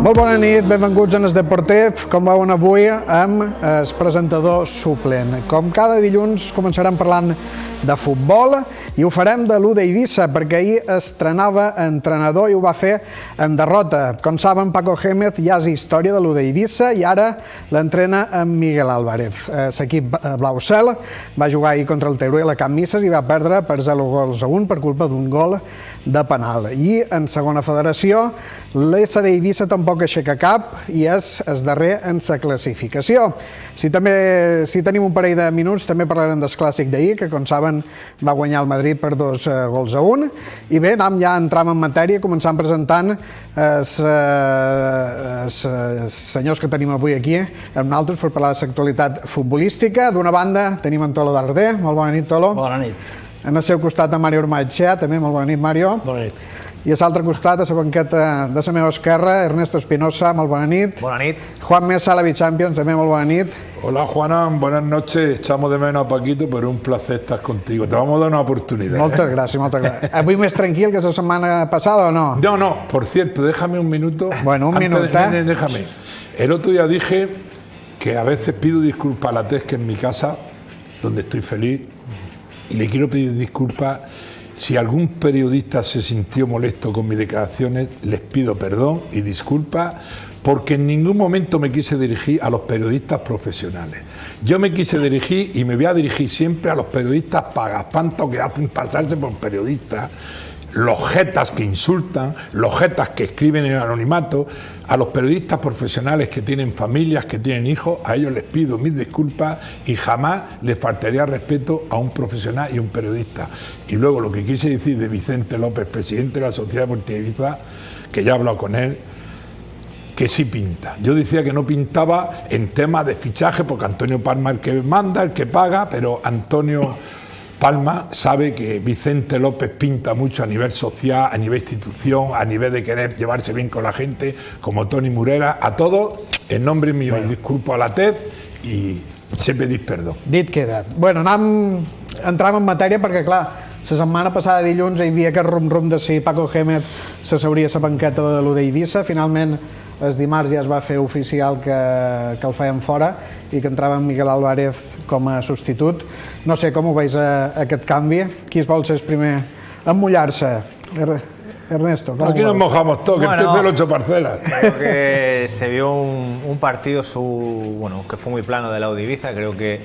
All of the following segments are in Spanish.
Molt bona nit, benvinguts en el Deportiv. Com veuen avui amb el presentador suplent. Com cada dilluns començarem parlant de futbol i ho farem de l'U d'Eivissa perquè ahir estrenava entrenador i ho va fer en derrota. Com saben, Paco Gémez ja és història de l'U d'Eivissa i ara l'entrena amb Miguel Álvarez. L'equip blau cel va jugar ahir contra el Teruel a Can Misses i va perdre per 0-1 per culpa d'un gol de penal. I en segona federació, l'S d'Eivissa tampoc aixeca cap i és el darrer en la classificació. Si tenim un parell de minuts, també parlarem del clàssic d'ahir, que com saben va guanyar el Madrid per 2-1. I bé, entram en matèria, començant presentant els senyors que tenim avui aquí amb nosaltres per parlar de l'actualitat futbolística. D'una banda tenim en Tolo Darder. Molt bona nit, Tolo. Bona nit. En el seu costat, en Mario Ormaechea, també molt bona nit, Mario. Bona nit. I a l'altre costat, a la banqueta de la meva esquerra, Ernesto Espinosa, molt bona nit. Bona nit. Juan Mesa, la Champions, també molt bona nit. Hola Juana, buenas noches. Echamos de menos a Paquito, pero un placer estar contigo. Te vamos a dar una oportunidad. Moltes gràcies, moltes gràcies. Avui més tranquil que la setmana passada o no? No, por cierto, déjame un minuto. Bueno, un minuto. Déjame. El otro día dije que a veces pido disculpas a la TES, que es mi casa, donde estoy feliz, y le quiero pedir disculpas. Si algún periodista se sintió molesto con mis declaraciones, les pido perdón y disculpas, porque en ningún momento me quise dirigir a los periodistas profesionales. Yo me quise dirigir y me voy a dirigir siempre a los periodistas pagafantos que hacen pasarse por periodistas, los jetas que insultan, los jetas que escriben en anonimato, a los periodistas profesionales que tienen familias, que tienen hijos, a ellos les pido mis disculpas y jamás les faltaría respeto a un profesional y un periodista. Y luego lo que quise decir de Vicente López, presidente de la Sociedad Deportiva Ibiza, que ya he hablado con él, que sí pinta. Yo decía que no pintaba en temas de fichaje, porque Antonio Palma es el que manda, el que paga, pero Antonio Palma sabe que Vicente López pinta mucho a nivel social, a nivel institución, a nivel de querer llevarse bien con la gente, como Toni Morera. A todos, en nombre mío, y disculpo a la TED y sé pedir perdó. Dit queda. Bueno, entram en matèria perquè, clar, la setmana passada, dilluns, hi havia aquest rum-rum de si Paco Gémez s'asseuria a la banqueta de l'U d'Eivissa. Finalment, el dimarts ja es va fer oficial que el feien fora i que entrava en Miguel Álvarez com a substitut. No sé com ho veus aquest canvi. Qui es vol ser el primer a mullar-se? Ernesto, ¿cómo? Aquí nos mojamos todos, que empiece el 8 parcelas. Creo que se vio un partido que fue muy plano de la U de Ibiza. Creo que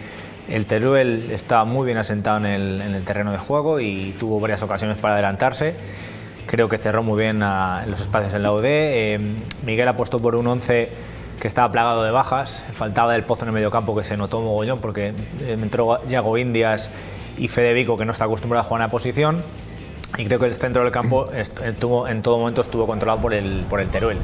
el Teruel estaba muy bien asentado en el terreno de juego y tuvo varias ocasiones para adelantarse. Creo que cerró muy bien los espacios en la UD. Miguel apostó por un 11 que estaba plagado de bajas. Faltaba del Pozo en el mediocampo, que se notó mogollón porque entró Yago Indias y Fede Vico, que no está acostumbrado a jugar en la posición. Y creo que el centro del campo en todo momento estuvo controlado por el Teruel.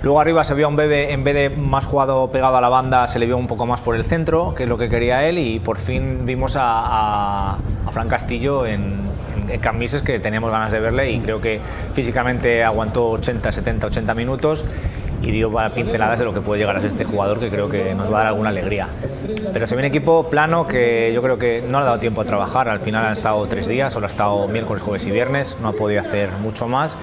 Luego arriba se vio a un Bebe, en vez de más jugado pegado a la banda, se le vio un poco más por el centro, que es lo que quería él, y por fin vimos a Fran Castillo en Can Misses, que teníamos ganas de verle, y creo que físicamente aguantó 80 minutos y dio pinceladas de lo que puede llegar a ser este jugador, que creo que nos va a dar alguna alegría. Pero se ve un equipo plano que yo creo que no le ha dado tiempo a trabajar. Al final han estado 3 días, solo ha estado miércoles, jueves y viernes, no ha podido hacer mucho más.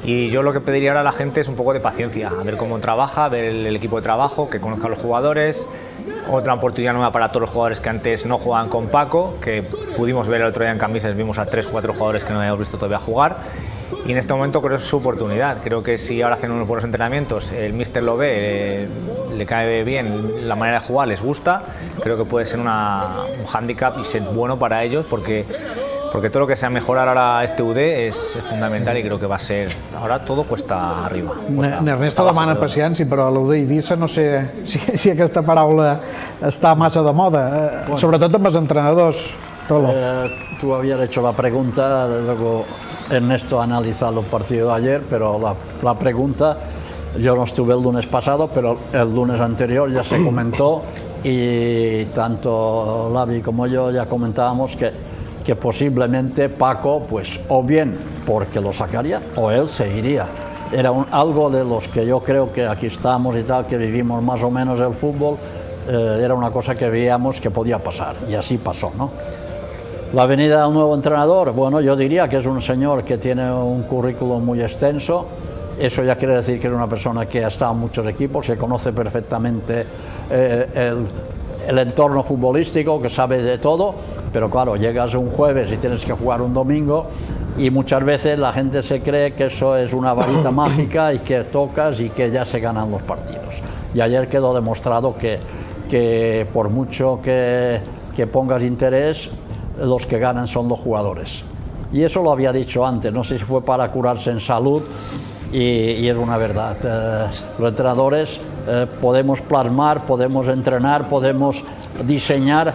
Y yo lo que pediría ahora a la gente es un poco de paciencia, a ver cómo trabaja, ver el equipo de trabajo, que conozca a los jugadores. Otra oportunidad nueva para todos los jugadores que antes no jugaban con Paco, que pudimos ver el otro día en Can Misses, vimos a 3-4 jugadores que no habíamos visto todavía jugar. Y en este momento creo que es su oportunidad. Creo que si ahora hacen unos buenos entrenamientos, el míster lo ve, le cae bien la manera de jugar, les gusta, creo que puede ser un hándicap y ser bueno para ellos, porque todo lo que sea mejorar ahora este UD es fundamental y creo que va a ser... Ahora todo cuesta arriba. Ernesto demana paciència, però a l'UD Eivissa no sé si aquesta paraula està massa de moda, sobretot amb els entrenadors. Tolo. Tú habías hecho la pregunta, luego Ernesto ha analizado el partido de ayer, pero la pregunta, yo no estuve el lunes pasado, pero el lunes anterior ya se comentó y tanto Lavi como yo ya comentábamos que posiblemente Paco, pues o bien porque lo sacaría o él se iría. Era algo de los que yo creo que aquí estamos y tal, que vivimos más o menos el fútbol, era una cosa que veíamos que podía pasar y así pasó, ¿no? La venida del nuevo entrenador, bueno, yo diría que es un señor que tiene un currículum muy extenso Eso ya quiere decir que es una persona que ha estado en muchos equipos, que conoce perfectamente el entorno futbolístico, que sabe de todo, pero claro, llegas un jueves y tienes que jugar un domingo y muchas veces la gente se cree que eso es una varita mágica y que tocas y que ya se ganan los partidos. Y ayer quedó demostrado que por mucho que pongas interés, los que ganan son los jugadores. Y eso lo había dicho antes, no sé si fue para curarse en salud, y es una verdad. Los entrenadores podemos plasmar, podemos entrenar, podemos diseñar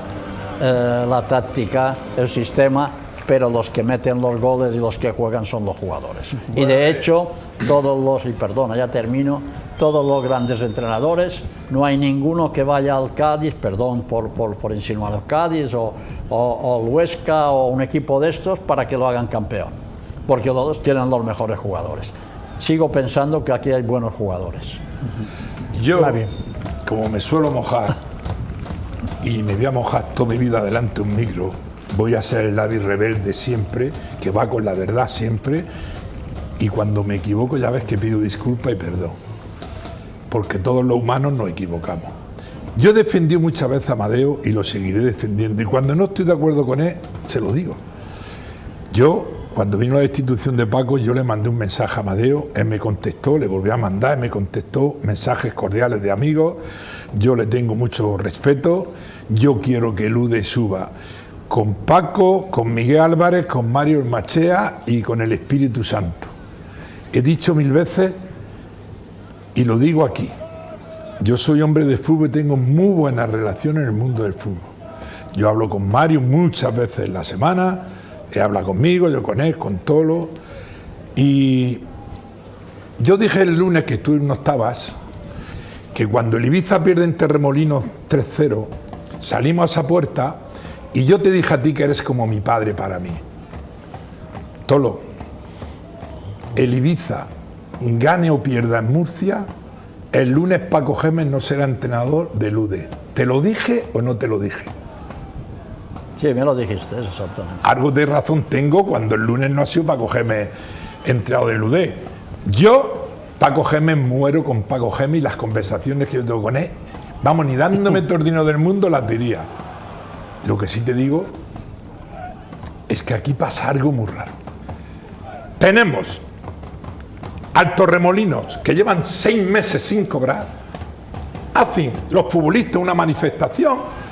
la táctica, el sistema, pero los que meten los goles y los que juegan son los jugadores. Y de hecho, todos los grandes entrenadores, no hay ninguno que vaya al Cádiz, perdón por insinuar al Cádiz o el Huesca o un equipo de estos para que lo hagan campeón, porque todos tienen los mejores jugadores. Sigo pensando que aquí hay buenos jugadores. Yo, como me suelo mojar, y me voy a mojar toda mi vida delante de un micro, voy a ser el Lavi rebelde siempre, que va con la verdad siempre, y cuando me equivoco ya ves que pido disculpas y perdón, porque todos los humanos nos equivocamos. Yo he defendido muchas veces a Amadeo y lo seguiré defendiendo, y cuando no estoy de acuerdo con él, se lo digo. Cuando vino la destitución de Paco, yo le mandé un mensaje a Amadeo, él me contestó, le volví a mandar, él me contestó, mensajes cordiales de amigos, yo le tengo mucho respeto, yo quiero que el UDE suba con Paco, con Miguel Álvarez, con Mario Machea y con el Espíritu Santo. He dicho 1000 veces y lo digo aquí, yo soy hombre de fútbol y tengo muy buenas relaciones en el mundo del fútbol. Yo hablo con Mario muchas veces en la semana, él habla conmigo, yo con él, con Tolo. Y yo dije el lunes, que tú no estabas, que cuando el Ibiza pierde en Torremolinos 3-0, salimos a esa puerta y yo te dije a ti que eres como mi padre para mí. Tolo, el Ibiza, gane o pierda en Murcia, el lunes Paco Gémez no será entrenador del UDE. ¿Te lo dije o no te lo dije? Sí, me lo dijiste, exactamente. Algo de razón tengo cuando el lunes no ha sido Paco Gémez entrenador del UDE. Yo, Paco Gémez, muero con Paco Gémez y las conversaciones que yo tengo con él, vamos, ni dándome todo el dinero del mundo las diría. Lo que sí te digo es que aquí pasa algo muy raro. Tenemos al Torremolinos, que llevan 6 meses sin cobrar, hacen los futbolistas una manifestación,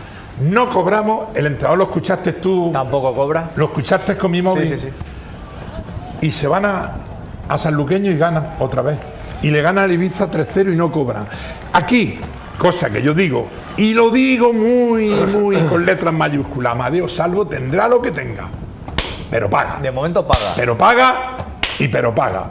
no cobramos, el entrenador lo escuchaste tú. Tampoco cobra. Lo escuchaste con mi móvil. Sí. Y se van a Sanluqueño y ganan otra vez. Y le gana al Ibiza 3-0 y no cobran. Aquí, cosa que yo digo, y lo digo muy con letras mayúsculas, Amadeo Salvo tendrá lo que tenga, pero paga. De momento paga. Pero paga.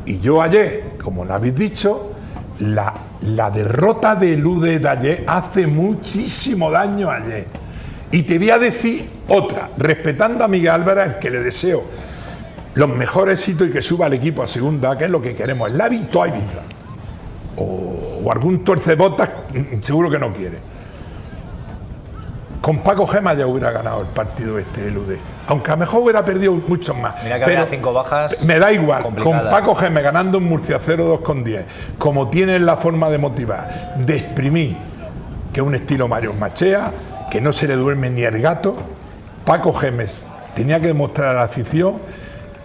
Y yo ayer, como lo habéis dicho, la derrota del UDE de ayer hace muchísimo daño ayer. Y te voy a decir otra, respetando a Miguel Álvarez, al que le deseo los mejores éxitos y que suba al equipo a segunda, que es lo que queremos, es la victoria Ibiza. O algún torcebotas, seguro que no quiere. Con Paco Gémez ya hubiera ganado el partido del UDE. Aunque a lo mejor hubiera perdido muchos más. Mira que había 5 bajas. Me da igual, complicadas. con Paco Gémez ganando en Murcia 0-2 con 10, como tienen la forma de motivar, de exprimir, que es un estilo Mario Machea, que no se le duerme ni el gato, Paco Gémez tenía que demostrar a la afición,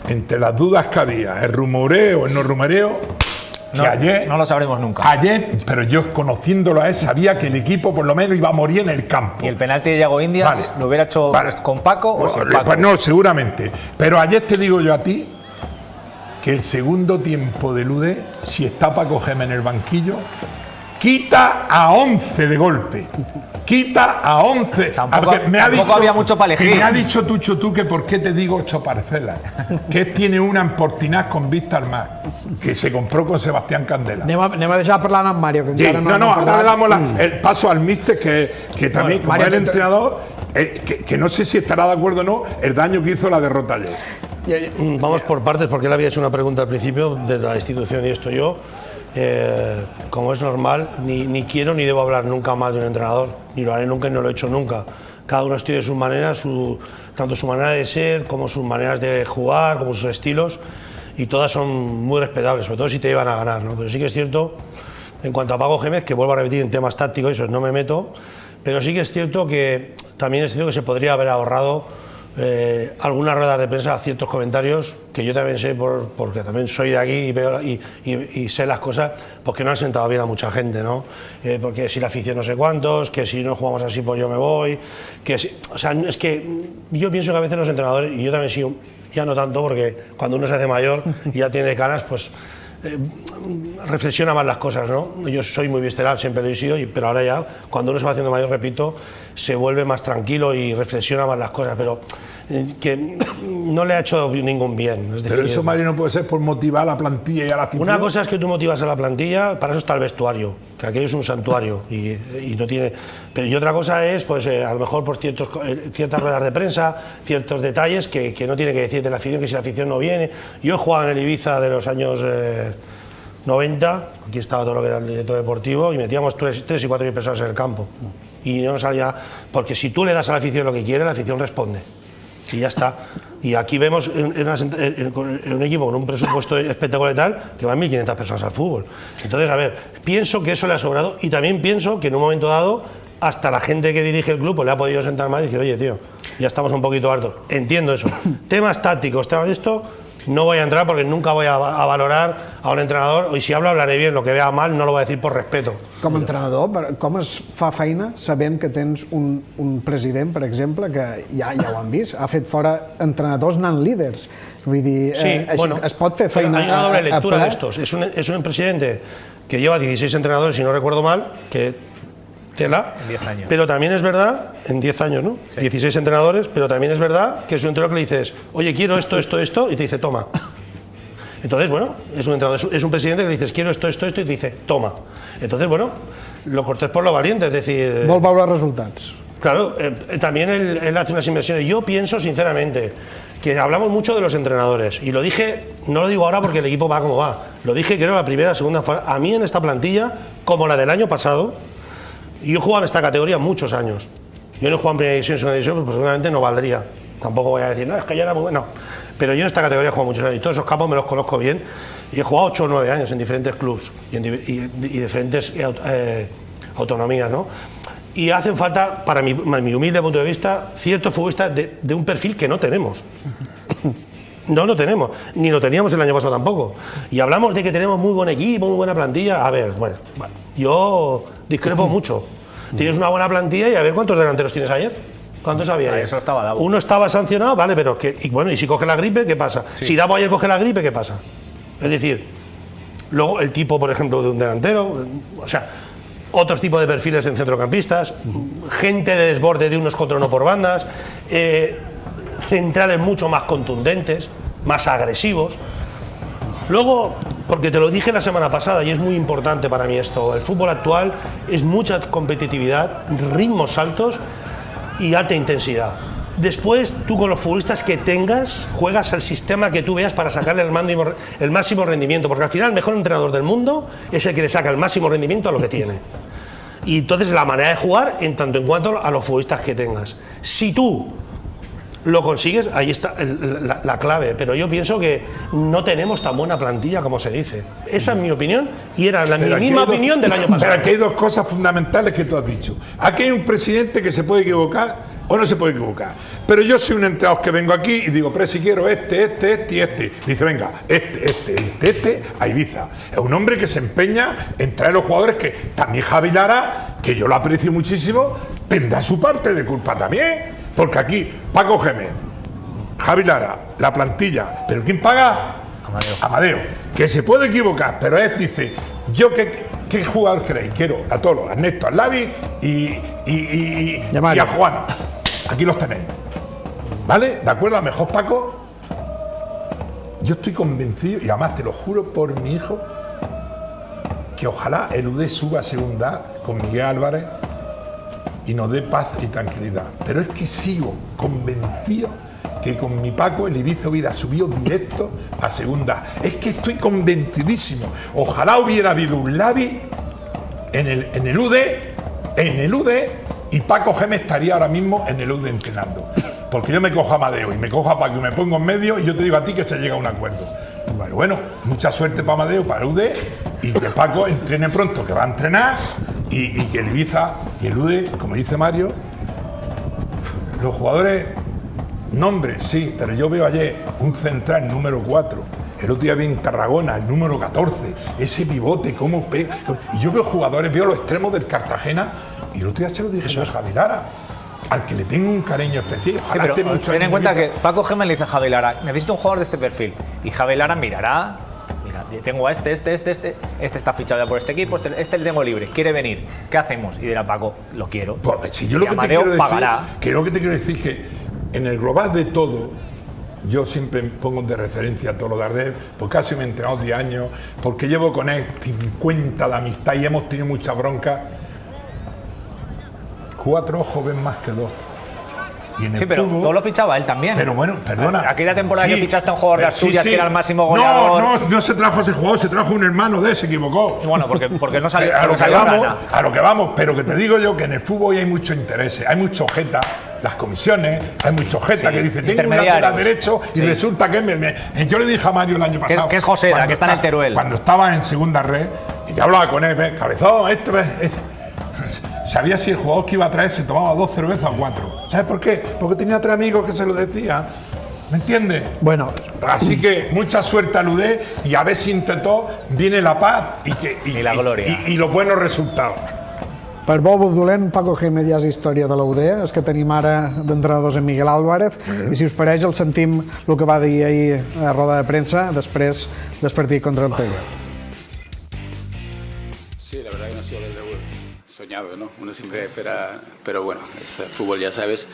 entre las dudas que había, el rumoreo, el no rumoreo, que ayer... No lo sabremos nunca. Ayer, pero yo conociéndolo a él, sabía que el equipo por lo menos iba a morir en el campo. ¿Y el penalti de Yago Indias lo hubiera hecho con Paco o sin Paco? Pues no, seguramente. Pero ayer te digo yo a ti que el segundo tiempo del UDE, si está Paco Gémez en el banquillo, quita a 11 de golpe. Quita a 11. Tampoco había mucho para elegir. Me ha dicho Tucho tú que por qué te digo 8 parcelas. Que él tiene una en Portinaz con vista al mar, que se compró con Sebastián Candela. Anem a deixar parlar amb Mario, que Sí, encara no, hem ahora parlat. damos el paso al míster, que también, como Mario, es el entrenador, que no sé si estará de acuerdo o no, el daño que hizo la derrota ayer. Vamos por partes, porque él había hecho una pregunta al principio desde la institución y esto yo. Como es normal, ni quiero ni debo hablar nunca más de un entrenador, ni lo haré nunca y no lo he hecho nunca. Cada uno estudia sus maneras, tanto su manera de ser como sus maneras de jugar, como sus estilos. y todas son muy respetables, sobre todo si te llevan a ganar, ¿no? Pero sí que es cierto, en cuanto a Paco Gémez, que vuelvo a repetir en temas tácticos, eso no me meto, pero sí que es cierto que también es cierto que se podría haber ahorrado algunas ruedas de prensa, ciertos comentarios que yo también sé porque también soy de aquí y, veo, y sé las cosas, porque no han sentado bien a mucha gente, ¿no? Porque si la afición no sé cuántos, que si no jugamos así pues yo me voy, que si, o sea, es que yo pienso que a veces los entrenadores, y yo también soy, ya no tanto porque cuando uno se hace mayor y ya tiene canas, pues reflexiona más las cosas, ¿no? Yo soy muy visceral, siempre lo he sido, pero ahora ya, cuando uno se va haciendo mayor, repito, se vuelve más tranquilo y reflexiona más las cosas, pero que no le ha hecho ningún bien. Es decir, pero eso, Mario, no puede ser por motivar a la plantilla y a la afición. Una cosa es que tú motivas a la plantilla, para eso está el vestuario, que aquello es un santuario y no tiene... Pero y otra cosa es, pues a lo mejor por ciertas ruedas de prensa, ciertos detalles que no tiene que decir de la afición, que si la afición no viene. Yo he jugado en el Ibiza de los años 90, aquí estaba todo lo que era el director deportivo, y metíamos 3 y 4 mil personas en el campo. Y no salía... Porque si tú le das a la afición lo que quiere, la afición responde. Y ya está. Y aquí vemos en un equipo con un presupuesto espectacular y tal, que van 1.500 personas al fútbol. Entonces, a ver, pienso que eso le ha sobrado, y también pienso que en un momento dado, hasta la gente que dirige el club pues, le ha podido sentar mal y decir, oye, tío, ya estamos un poquito hartos. Entiendo eso. Temas tácticos, temas de esto, no voy a entrar porque nunca voy a valorar a un entrenador, y si hablaré bien, lo que vea mal no lo voy a decir por respeto. Com a entrenador, com es fa feina sabent que tens un president, per exemple, que ja ho han vist, ha fet fora entrenadors anant líders. Vull dir, sí, bueno, es pot fer feina hay una doble lectura de estos. Es un presidente que lleva 16 entrenadores, si no recuerdo mal, que tela, en 10 años. Pero también es verdad, en 10 años, ¿no? Sí. 16 entrenadores, pero también es verdad que es un entrenador que le dices, oye, quiero esto, y te dice, toma. Entonces, bueno, es un entrenador, es un presidente que le dices, quiero esto, y te dice, toma. Entonces, bueno, lo cortés por lo valiente, es decir... Vol veure resultats. Claro, también él hace unas inversiones. Yo pienso, sinceramente, que hablamos mucho de los entrenadores, y lo dije, no lo digo ahora porque el equipo va como va, lo dije creo la primera, segunda, a mí en esta plantilla, como la del año pasado, y yo he jugado en esta categoría muchos años. Yo no he jugado en primera división, segunda división, pues seguramente no valdría. Tampoco voy a decir, no, es que yo era muy bueno. Pero yo en esta categoría he jugado muchos años y todos esos campos me los conozco bien. Y he jugado 8 o 9 años en diferentes clubes y diferentes autonomías, ¿no? Y hacen falta, para mi humilde punto de vista, ciertos futbolistas de un perfil que no tenemos. No lo tenemos, ni lo teníamos el año pasado tampoco. Y hablamos de que tenemos muy buen equipo, muy buena plantilla. A ver, bueno, yo discrepo mucho. Tienes una buena plantilla y a ver cuántos delanteros tienes ayer. ¿Cuántos había ayer? Eso estaba Davo. Uno estaba sancionado, vale, pero y si coge la gripe, ¿qué pasa? Sí. Si Davo ayer coge la gripe, ¿qué pasa? Es decir, luego el tipo, por ejemplo, de un delantero, o sea, otros tipos de perfiles en centrocampistas, gente de desborde de unos contra uno por bandas, centrales mucho más contundentes, más agresivos. Luego, porque te lo dije la semana pasada y es muy importante para mí esto, el fútbol actual es mucha competitividad, ritmos altos y alta intensidad. Después, tú con los futbolistas que tengas, juegas al sistema que tú veas para sacarle el máximo rendimiento, porque al final el mejor entrenador del mundo es el que le saca el máximo rendimiento a lo que tiene. Y entonces la manera de jugar en tanto en cuanto a los futbolistas que tengas. Si tú lo consigues, ahí está la clave, pero yo pienso que no tenemos tan buena plantilla como se dice. Esa es mi opinión y era mi misma opinión del año pasado. Pero aquí hay dos cosas fundamentales que tú has dicho. Aquí hay un presidente que se puede equivocar o no se puede equivocar. Pero yo soy un entrenador que vengo aquí y digo, pero si quiero este y este. Dice, venga, este, a Ibiza. Es un hombre que se empeña en traer los jugadores que también Javi Lara, que yo lo aprecio muchísimo, tendrá su parte de culpa también. Porque aquí, Paco Gémez, Javi Lara, la plantilla, ¿pero quién paga? Amadeo. Que se puede equivocar, pero él dice, yo ¿qué jugador queréis? Quiero a todos, a Néstor, a Lavi y a Juan. Aquí los tenéis. ¿Vale? ¿De acuerdo? A lo mejor Paco. Yo estoy convencido, y además te lo juro por mi hijo, que ojalá el UD suba a segunda con Miguel Álvarez y nos dé paz y tranquilidad. Pero es que sigo convencido que con mi Paco el Ibiza hubiera subido directo a segunda. Es que estoy convencidísimo. Ojalá hubiera habido un Lavi en el UD, y Paco Gémez estaría ahora mismo en el UD entrenando. Porque yo me cojo a Amadeo y me cojo a Paco y me pongo en medio y yo te digo a ti que se llega a un acuerdo. Pero bueno, mucha suerte para Amadeu, para el UD, y que Paco entrene pronto, que va a entrenar, y que el Ibiza y el UD, como dice Mario, los jugadores, nombres, sí, pero yo veo ayer un central número 4, el otro día vi en Tarragona el número 14, ese pivote, cómo pega, y yo veo jugadores, veo los extremos del Cartagena, y el otro día se lo dije a Javi Lara, al que le tengo un cariño especial. Sí, pero ten en cuenta que Paco Gémez le dice a Javi Lara, necesito un jugador de este perfil, y Javi Lara mirará, mira, tengo a este está fichado ya por este equipo, este le tengo libre, quiere venir, ¿qué hacemos? Y dirá Paco, lo quiero. Pues, si yo lo que te quiero decir, que lo que te quiero decir es que en el global de todo, yo siempre pongo de referencia a Tolo Dardel, porque casi me he entrenado 10 años, porque llevo con él 50 de amistad y hemos tenido mucha bronca. 4 ojos ven más que 2. Y en el pero fútbol, todo lo fichaba él también. Pero bueno, perdona. Aquella temporada que fichaste a un jugador de Asturias que era el máximo goleador. No se trajo a ese jugador, se trajo un hermano de él, se equivocó. Bueno, porque no salió. A lo que vamos, pero que te digo yo que en el fútbol hoy hay mucho interés, hay mucho jeta, las comisiones, hay mucho jeta que dice, tengo un lateral derecho y resulta que yo le dije a Mario el año pasado. Que es José, que está en el Teruel. Cuando estaba en segunda red, y yo hablaba con él, cabezón, sabía si el jugador que iba a traer se tomaba 2 cervezas o 4. ¿Sabes por qué? Porque tenía 3 amigos que se lo decían. ¿Me entiendes? Bueno. Así que mucha suerte al UD y a ver si entre todos viene la paz y la gloria. Y los buenos resultados. Per bo o dolent, Paco Gémez ja és història de la UD, és que tenim ara d'entrenadors en Miguel Álvarez, i si us pareix el sentim el que va dir ahir a roda de premsa després del partit contra el Teruel. Sí, la verdad que no ha sido el debut soñado, ¿no? Uno siempre espera, pero bueno, es el fútbol, ya sabes.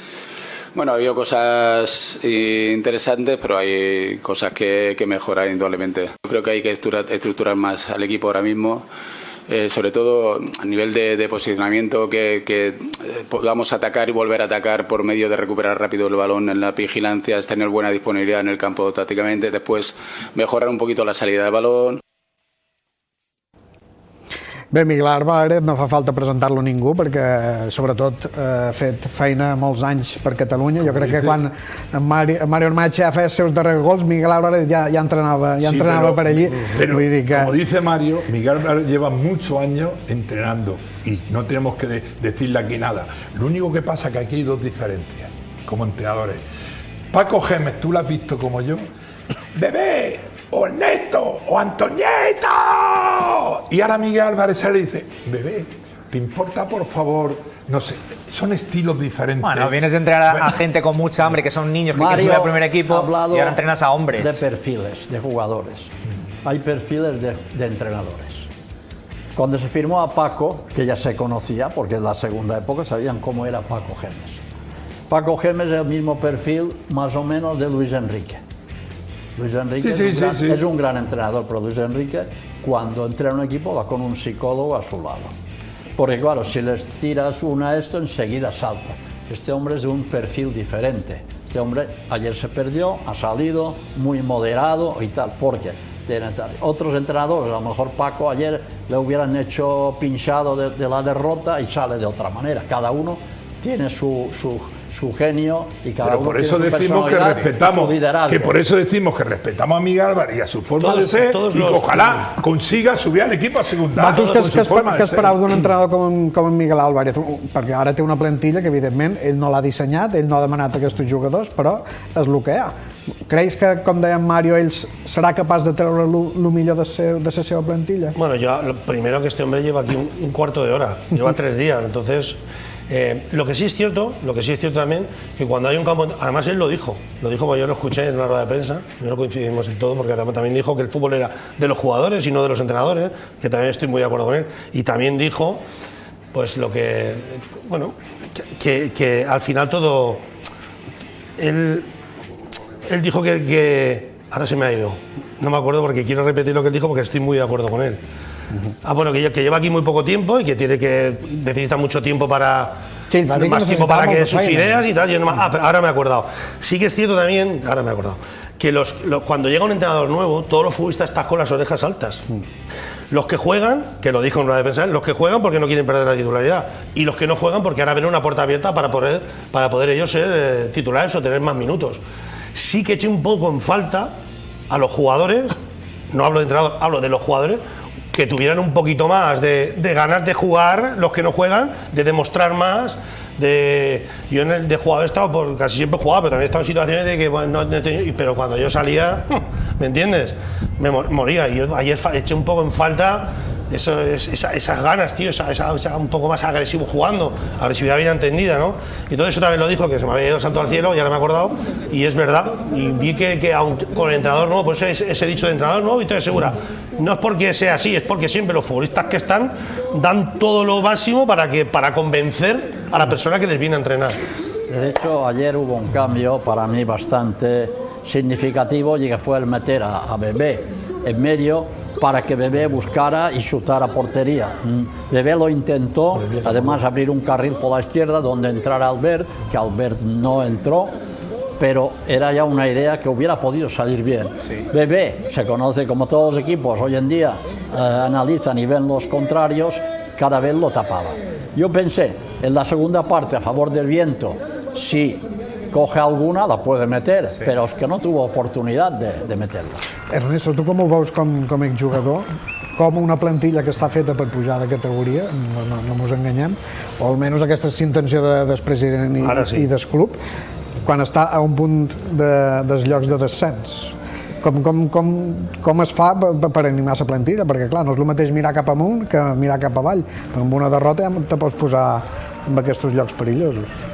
Bueno, ha habido cosas interesantes, pero hay cosas que mejorar indudablemente. Yo creo que hay que estructurar más al equipo ahora mismo, sobre todo a nivel de posicionamiento, que podamos atacar y volver a atacar por medio de recuperar rápido el balón en la vigilancia, tener buena disponibilidad en el campo tácticamente, después mejorar un poquito la salida de balón. Bé, Miguel Álvarez no fa falta presentar-lo a ningú perquè sobretot ha fet feina molts anys per Catalunya. Jo crec que quan Mario Ormache ha fet els seus darrers gols, Miguel Álvarez ja entrenava per allí. Pero, como dice Mario, Miguel Álvarez lleva muchos años entrenando y no tenemos que decirle aquí nada. Lo único que pasa es que aquí hay 2 diferencias como entrenadores. Paco Gémez, tú lo has visto como yo. ¡Bebé! O Ernesto, o Antonieta. Y ahora Miguel Álvarez sale y dice, bebé, ¿te importa por favor? No sé, son estilos diferentes. Bueno, vienes de entrenar a gente con mucha hambre, que son niños que quieren subir al primer equipo, y ahora entrenas a hombres. De perfiles, de jugadores. Hay perfiles de entrenadores. Cuando se firmó a Paco, que ya se conocía, porque en la segunda época sabían cómo era Paco Gémez. Paco Gémez es el mismo perfil, más o menos, de Luis Enrique. Luis Enrique es un gran entrenador, pero Luis Enrique, cuando entrena un equipo, va con un psicólogo a su lado. Porque claro, si les tiras una a esto, enseguida salta. Este hombre es de un perfil diferente. Este hombre ayer se perdió, ha salido muy moderado y tal, porque otros entrenadores, a lo mejor Paco ayer le hubieran hecho pinchado de la derrota y sale de otra manera. Cada uno tiene su genio y cada uno tiene su personalidad y su liderazgo. Que por eso decimos que respetamos a Miguel Álvarez y a su forma de ser y ojalá consiga subir al equipo a segunda. Vosaltres què esperau d'un entrenador com en Miguel Álvarez? Perquè ara té una plantilla que evidentment ell no l'ha dissenyat, ell no ha demanat aquests jugadors, però és el que hi ha. Creus que, com deia Mario, ell serà capaç de treure el millor de la seva plantilla? Bueno, lo primero que este hombre lleva aquí un cuarto de hora, lleva 3 días, entonces... lo que sí es cierto también, que cuando hay un campo, además él lo dijo porque yo lo escuché en una rueda de prensa, no coincidimos en todo, porque también dijo que el fútbol era de los jugadores y no de los entrenadores, que también estoy muy de acuerdo con él, y también dijo, pues lo que, bueno, que al final todo, él dijo que ahora se me ha ido, no me acuerdo porque quiero repetir lo que él dijo porque estoy muy de acuerdo con él. Bueno, que lleva aquí muy poco tiempo y que necesita mucho tiempo para... Sí, más tiempo para que sus ideas y tal. Pero ahora me he acordado. Sí que es cierto también, ahora me he acordado, que cuando llega un entrenador nuevo, todos los futbolistas están con las orejas altas. Los que juegan, que lo dijo en una de prensa, los que juegan porque no quieren perder la titularidad, y los que no juegan porque ahora ven una puerta abierta para poder ellos ser titulares o tener más minutos. Sí que eché un poco en falta a los jugadores, no hablo de entrenador, hablo de los jugadores, que tuvieran un poquito más de ganas de jugar, los que no juegan, de demostrar más. Yo de jugador he estado, casi siempre jugaba, pero también he estado en situaciones de que bueno, no he tenido, pero cuando yo salía, ¿me entiendes? Me moría. Y yo ayer eché un poco en falta esas ganas, tío, esa un poco más agresivo jugando, agresividad bien entendida, ¿no? Y todo eso también lo dijo, que se me había ido el santo al cielo, ya no me he acordado, y es verdad. Y vi que aunque con el entrenador nuevo, pues ese dicho de entrenador nuevo, Victoria Segura, no es porque sea así, es porque siempre los futbolistas que están dan todo lo máximo para convencer a la persona que les viene a entrenar. De hecho, ayer hubo un cambio para mí bastante significativo y que fue el meter a Bebé en medio para que Bebé buscara y chutara portería. Bebé lo intentó, además abrir un carril por la izquierda donde entrara Albert, que Albert no entró, pero era ya una idea que hubiera podido salir bien. Sí. Bebé se conoce como todos los equipos hoy en día, analizan y ven los contrarios, cada vez lo tapaba. Yo pensé, en la segunda parte, a favor del viento, si coge alguna, la puede meter, sí, però és que no tuvo oportunitat de meterla. Ernesto, tu com ho veus com exjugador? Com una plantilla que està feta per pujar de categoria, no mos enganyem, o almenys aquesta és intenció del president i del club, quan està a un punt dels llocs de descens? Com es fa per animar la plantilla? Perquè clar, no és el mateix mirar cap amunt que mirar cap avall, però amb una derrota ja te pots posar en aquests llocs perillosos.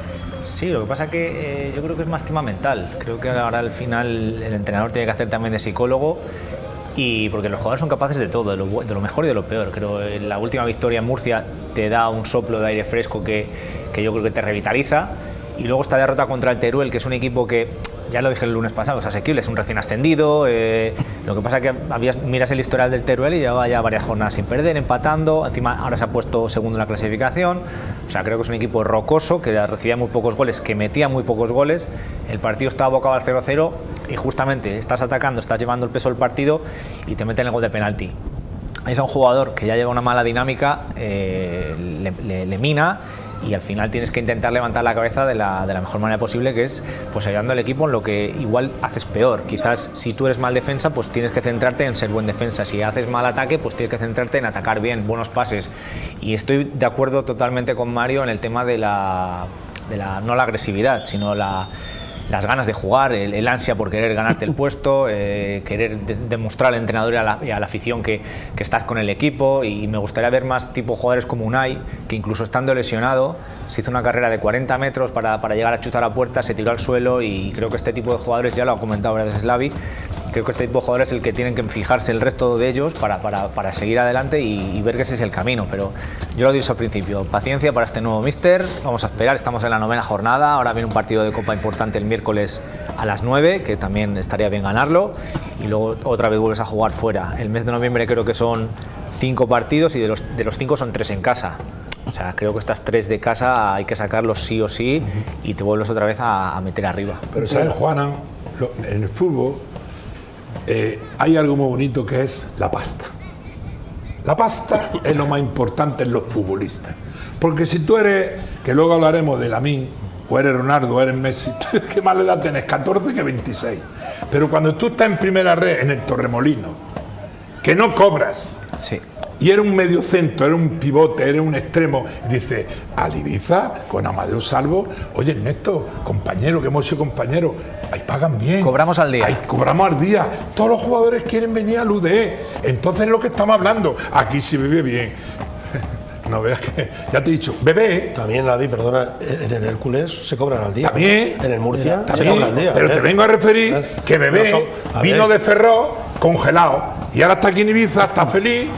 Sí, lo que pasa que yo creo que es más tema mental. Creo que ahora al final el entrenador tiene que hacer también de psicólogo, y porque los jugadores son capaces de todo, de lo mejor y de lo peor. Creo que la última victoria en Murcia te da un soplo de aire fresco que yo creo que te revitaliza. Y luego esta derrota contra el Teruel, que es un equipo que, ya lo dije el lunes pasado, es asequible, es un recién ascendido. Lo que pasa es que miras el historial del Teruel y lleva ya varias jornadas sin perder, empatando. Encima ahora se ha puesto segundo en la clasificación. O sea, creo que es un equipo rocoso, que recibía muy pocos goles, que metía muy pocos goles. El partido está abocado al 0-0 y justamente estás atacando, estás llevando el peso del partido y te meten el gol de penalti. Es un jugador que ya lleva una mala dinámica, le mina, y al final tienes que intentar levantar la cabeza de la mejor manera posible, que es pues ayudando al equipo en lo que igual haces peor. Quizás si tú eres mal defensa, pues tienes que centrarte en ser buen defensa. Si haces mal ataque, pues tienes que centrarte en atacar bien, buenos pases. Y estoy de acuerdo totalmente con Mario en el tema de no la agresividad, sino las ganas de jugar, el ansia por querer ganarte el puesto, querer demostrar al entrenador y a la afición que estás con el equipo. Y me gustaría ver más tipo jugadores como Unai, que incluso estando lesionado se hizo una carrera de 40 metros para llegar a chutar a puerta, se tiró al suelo, y creo que este tipo de jugadores, ya lo ha comentado varias veces Slavi, creo que este tipo de jugadores es el que tienen que fijarse el resto de ellos para seguir adelante y ver que ese es el camino. Pero yo lo dije al principio, paciencia para este nuevo míster, vamos a esperar, estamos en la 9ª jornada, ahora viene un partido de Copa importante el miércoles a las 9, que también estaría bien ganarlo, y luego otra vez vuelves a jugar fuera. El mes de noviembre creo que son 5 partidos y de los 5 son 3 en casa. O sea, creo que estas 3 de casa hay que sacarlos sí o sí, y te vuelves otra vez a meter arriba. Pero ¿sabes, Juana? En el fútbol hay algo muy bonito, que es la pasta. La pasta es lo más importante en los futbolistas. Porque si tú eres, que luego hablaremos de Lamine, o eres Ronaldo, o eres Messi, ¿qué más edad tenés? 14 que 26. Pero cuando tú estás en primera red, en el Torremolino, que no cobras, sí, y eres un mediocentro, eres un pivote, eres un extremo, y dices, al Ibiza, con Amadeo Salvo, oye Ernesto, compañero, que hemos sido compañeros, ahí pagan bien. Cobramos al día. Ahí cobramos al día. Todos los jugadores quieren venir al UDE. Entonces es lo que estamos hablando. Aquí se vive bien. No veas que, ya te he dicho, Bebé. También, Lavi, perdona, en el Hércules se cobran al día. También. En el Murcia también, se cobran al día. Pero te vengo a referir que Bebé vino de Ferrol congelado, y ahora está aquí en Ibiza, está feliz.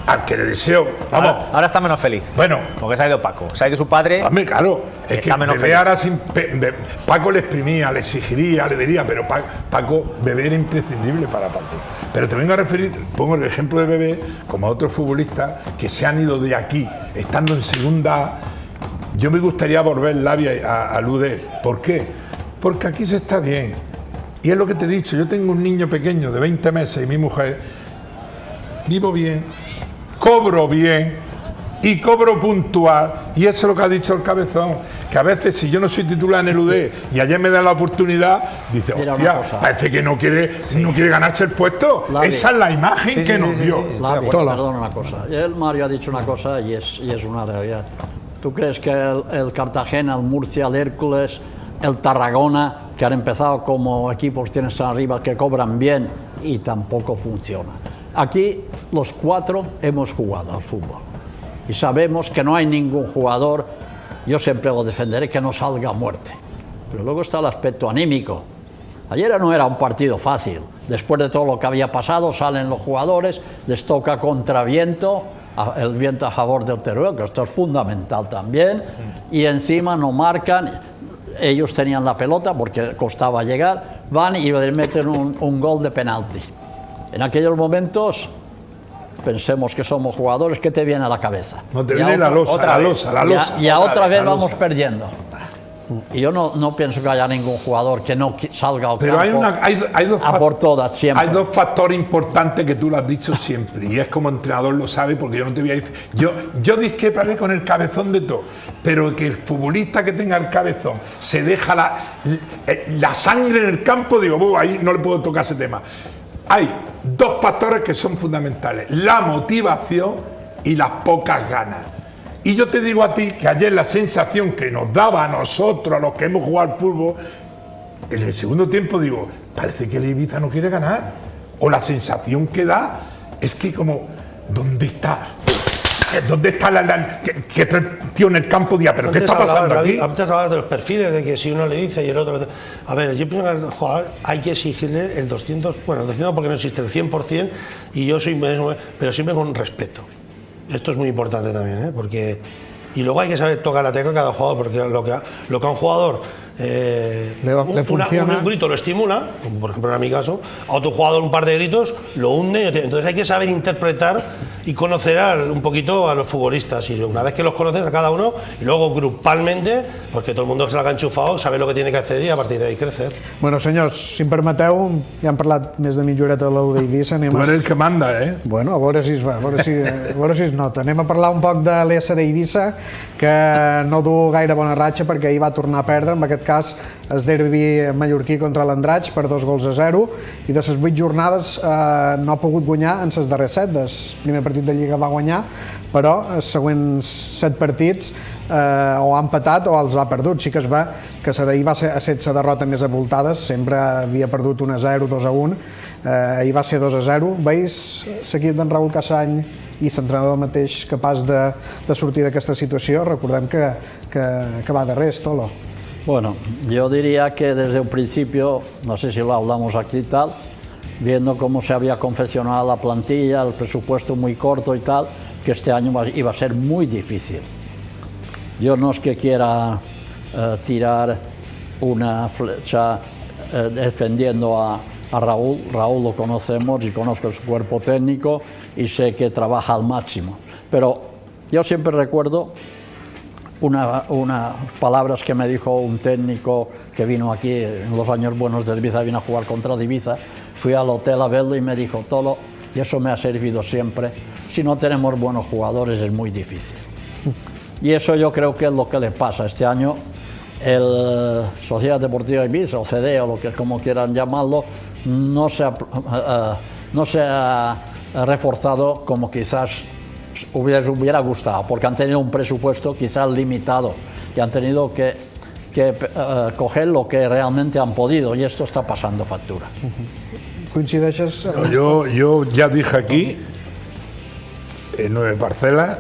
Al que le deseo, vamos. Ahora está menos feliz. Bueno, porque se ha ido Paco, se ha ido su padre. Hombre, claro, es que Bebé ahora Paco le exprimía, le exigiría, le diría, pero Paco, Bebé era imprescindible para Paco. Pero te vengo a referir, pongo el ejemplo de Bebé, como a otros futbolistas que se han ido de aquí, estando en segunda. Yo me gustaría volver al UD. ¿Por qué? Porque aquí se está bien. Y es lo que te he dicho, yo tengo un niño pequeño de 20 meses y mi mujer, vivo bien, cobro bien y cobro puntual, y eso es lo que ha dicho el Cabezón. que a veces si yo no soy titular en el UD y ayer me dan la oportunidad, dice, Mira hostia, una cosa. parece que no quiere ganarse el puesto. Lavi. Esa es la imagen que nos dio. Lavi, Tola. perdona una cosa. El Mario ha dicho una cosa y es una realidad. ¿Tú crees que el Cartagena, el Murcia, el Hércules, el Tarragona, que han empezado como equipos tienes arriba que cobran bien y tampoco funciona? Aquí los 4 hemos jugado al fútbol y sabemos que no hay ningún jugador, yo siempre lo defenderé, que no salga a muerte. Pero luego está el aspecto anímico. Ayer no era un partido fácil. Después de todo lo que había pasado, salen los jugadores, les toca contraviento, el viento a favor del Teruel, que esto es fundamental también, y encima no marcan. Ellos tenían la pelota porque costaba llegar, van y les meten un gol de penalti. En aquellos momentos, pensemos que somos jugadores, ¿qué te viene a la cabeza? No te viene la losa. Y otra vez vamos perdiendo. Y yo no pienso que haya ningún jugador que no salga al Pero campo hay dos a por todas siempre. Hay dos factores importantes que tú lo has dicho siempre, y es como entrenador lo sabe, porque yo no te voy a decir. Yo discreparé con el cabezón de todo, pero que el futbolista que tenga el cabezón se deja la sangre en el campo, digo, ahí no le puedo tocar ese tema. Hay dos factores que son fundamentales: la motivación y las pocas ganas. Y yo te digo a ti que ayer la sensación que nos daba a nosotros, a los que hemos jugado al fútbol, en el segundo tiempo digo, parece que el Ibiza no quiere ganar. O la sensación que da es que como, ¿dónde está? ¿Dónde está que tío en el campo? Pero ¿qué está pasando aquí? Antes hablabas de los perfiles, de que si uno le dice y el otro... A ver, yo pienso que al jugador hay que exigirle el 200, bueno, el 200 porque no existe el 100%, y yo soy, pero siempre con respeto. Esto es muy importante también, porque... Y luego hay que saber tocar la tecla cada jugador, porque lo que a un jugador un grito lo estimula, como por ejemplo en mi caso, a otro jugador un par de gritos lo hunde. Entonces hay que saber interpretar y conocer un poquito a los futbolistas, y una vez que los conoces a cada uno, y luego grupalmente, porque todo el mundo que salga enchufado sabe lo que tiene que hacer y a partir de ahí crecer. Bueno, senyors, si em permeteu, ja hem parlat més de mitja horeta de l'U d'Eivissa. Tu eres el que manda, eh? Bueno, a veure si es va, a veure si es nota. Anem a parlar un poc de l'ES d'Eivissa, que no du gaire bona ratxa perquè ahir va tornar a perdre, en aquest cas el derbi mallorquí contra l'Andratx per 2-0, i de les 8 jornades no ha pogut guanyar en les darreres 7. El primer partit de Lliga va guanyar, però els següents 7 partits o ha empatat o els ha perdut. Sí que es va que la d'ahir va ser a 16 derrotes més abultades, sempre havia perdut 1-0, 2-1, ahir va ser 2-0. Veus l'equip d'en Raúl Cassany i l'entrenador mateix capaç de sortir d'aquesta situació? Recordem que va de res, Tolo. Bueno, yo diría que desde un principio, no sé si lo hablamos aquí y tal, viendo cómo se había confeccionado la plantilla, el presupuesto muy corto y tal, que este año iba a ser muy difícil. Yo no es que quiera tirar una flecha defendiendo a Raúl. Raúl lo conocemos y conozco su cuerpo técnico y sé que trabaja al máximo. Pero yo siempre recuerdo unas palabras que me dijo un técnico que vino aquí en los años buenos de Ibiza, vino a jugar contra el Ibiza. Fui al hotel a verlo y me dijo, Tolo, y eso me ha servido siempre, si no tenemos buenos jugadores es muy difícil. Y eso yo creo que es lo que le pasa este año. El Sociedad Deportiva Ibiza, o CD, o lo que como quieran llamarlo, no se ha reforzado como quizás hubiera gustado, porque han tenido un presupuesto quizás limitado y han tenido que coger lo que realmente han podido, y esto está pasando factura. Coincideixes? Yo ya dije aquí, en 9 parcelas,